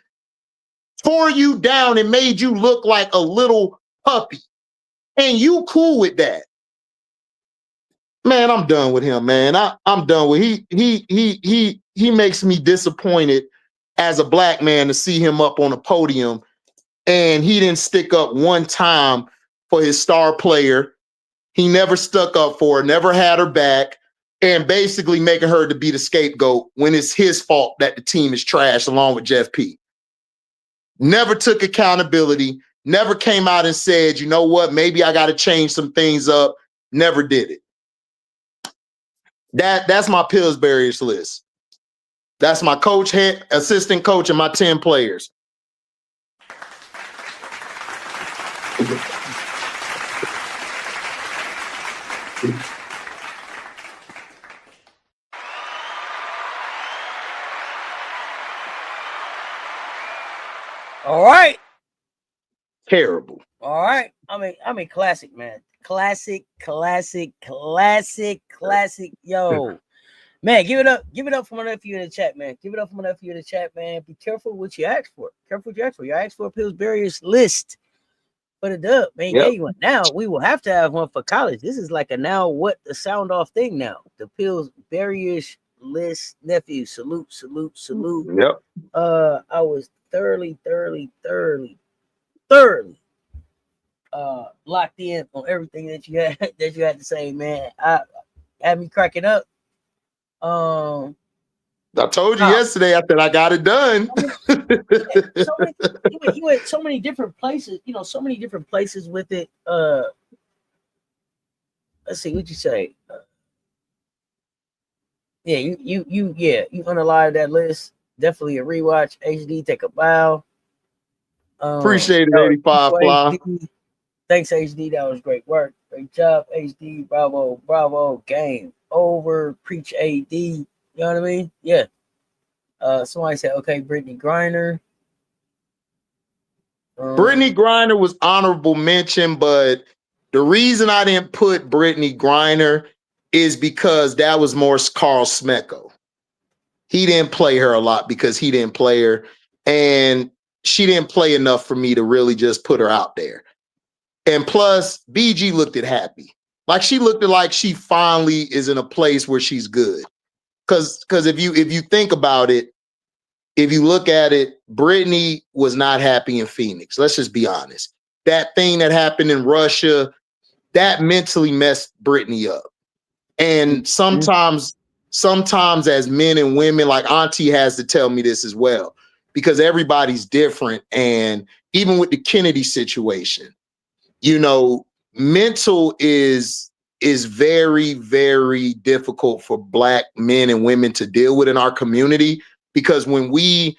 tore you down and made you look like a little puppy. And you cool with that. Man, I'm done with him, man. I'm done with he makes me disappointed as a black man to see him up on a podium and he didn't stick up one time for his star player. He never stuck up for her, never had her back, and basically making her to be the scapegoat when it's his fault that the team is trash along with Jeff P. Never took accountability, never came out and said, you know what, maybe I got to change some things up. Never did it. That's my Pillsburyish list. That's my coach, head assistant coach, and my 10 players. All right. Terrible. All right. I mean, classic, man. Classic. Yo, man, give it up for my nephew in the chat, man. Give it up for my nephew in the chat, man. Be careful what you ask for. You asked for a Pillsburyish list for the dub, man. Yep. Gave you one. Now we will have to have one for college. This is like a now what the sound off thing now. The Pillsburyish list, nephew. Salute. Yep. I was thoroughly locked in on everything that you had to say, man. I had me cracking up. I told you yesterday. I said I got it done. You went so many different places. So many different places with it. Let's see what you say. You unalive that list. Definitely a rewatch. HD, take a bow. Appreciate it, 85 Fly. Thanks, HD. That was great work. Great job, HD. Bravo. Game over. Preach AD. You know what I mean? Yeah. Somebody said, okay, Brittany Griner. Brittany Griner was honorable mention, but the reason I didn't put Brittany Griner is because that was more Carl Smecko. He didn't play her a lot because he didn't play her, and she didn't play enough for me to really just put her out there. And plus, BG looked happy. Like she looked like she finally is in a place where she's good. Because if you think about it, if you look at it, Brittany was not happy in Phoenix. Let's just be honest. That thing that happened in Russia, that mentally messed Brittany up. And sometimes as men and women, like Auntie has to tell me this as well. because everybody's different. And even with the Kennedy situation, you know, mental is very, very difficult for Black men and women to deal with in our community, because when we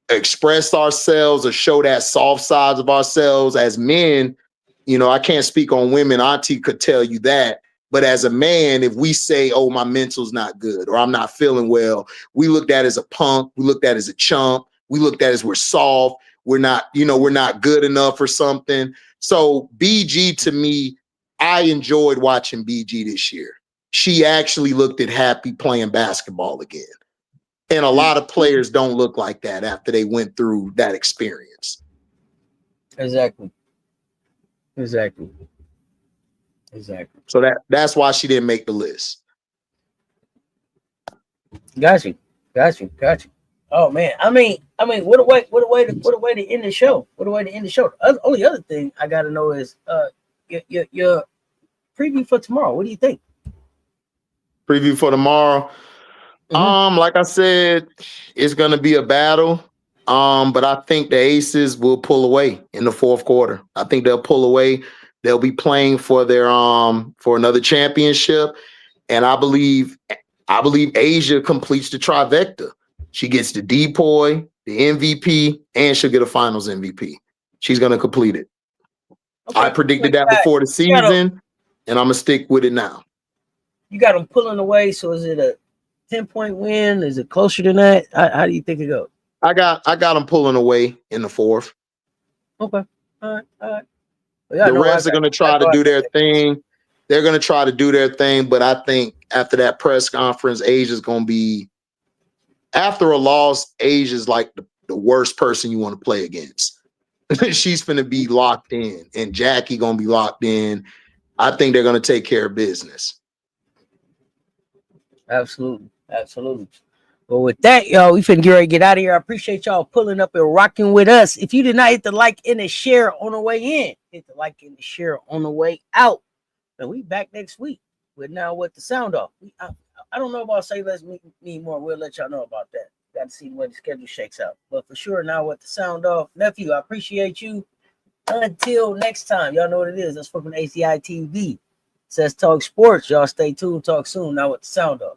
express ourselves or show that soft sides of ourselves as men, you know, I can't speak on women. Auntie could tell you that. But as a man, if we say, oh, my mental's not good or I'm not feeling well, we looked at as a punk. We looked at as a chump. We looked at as we're soft. We're not, you know, we're not good enough or something. So BG, to me, I enjoyed watching BG this year. She actually looked at happy playing basketball again. And a lot of players don't look like that after they went through that experience. Exactly. So that's why she didn't make the list. Got you. Oh man, I mean, what a way to end the show. The only other thing I gotta know is your preview for tomorrow. What do you think? Preview for tomorrow. Like I said, it's gonna be a battle. But I think the Aces will pull away in the fourth quarter. I think they'll pull away. They'll be playing for their for another championship. And I believe Asia completes the trifecta. She gets the depoy, the MVP, and she'll get a finals MVP. She's gonna complete it. Okay. I predicted that before the season, and I'm gonna stick with it now. You got them pulling away, so is it a 10-point win? Is it closer than that? How do you think it goes? I got them pulling away in the fourth. Okay. All right. Well, the refs are going to try to do their thing. They're going to try to do their thing, but I think after that press conference, Asia's going to be, after a loss, Asia's like the worst person you want to play against. She's going to be locked in, and Jackie going to be locked in. I think they're going to take care of business. Absolutely. Well, with that, y'all, we finna get ready to get out of here. I appreciate y'all pulling up and rocking with us. If you did not hit the like and the share on the way in, hit the like and the share on the way out. And we back next week with Now What the Sound Off. I don't know about Say Let's Meet More. We'll let y'all know about that. Got to see where the schedule shakes out. But for sure, Now What the Sound Off. Nephew, I appreciate you. Until next time, y'all know what it is. That's from HDiiTV. Cess Talk Sports. Y'all stay tuned. Talk soon. Now What the Sound Off.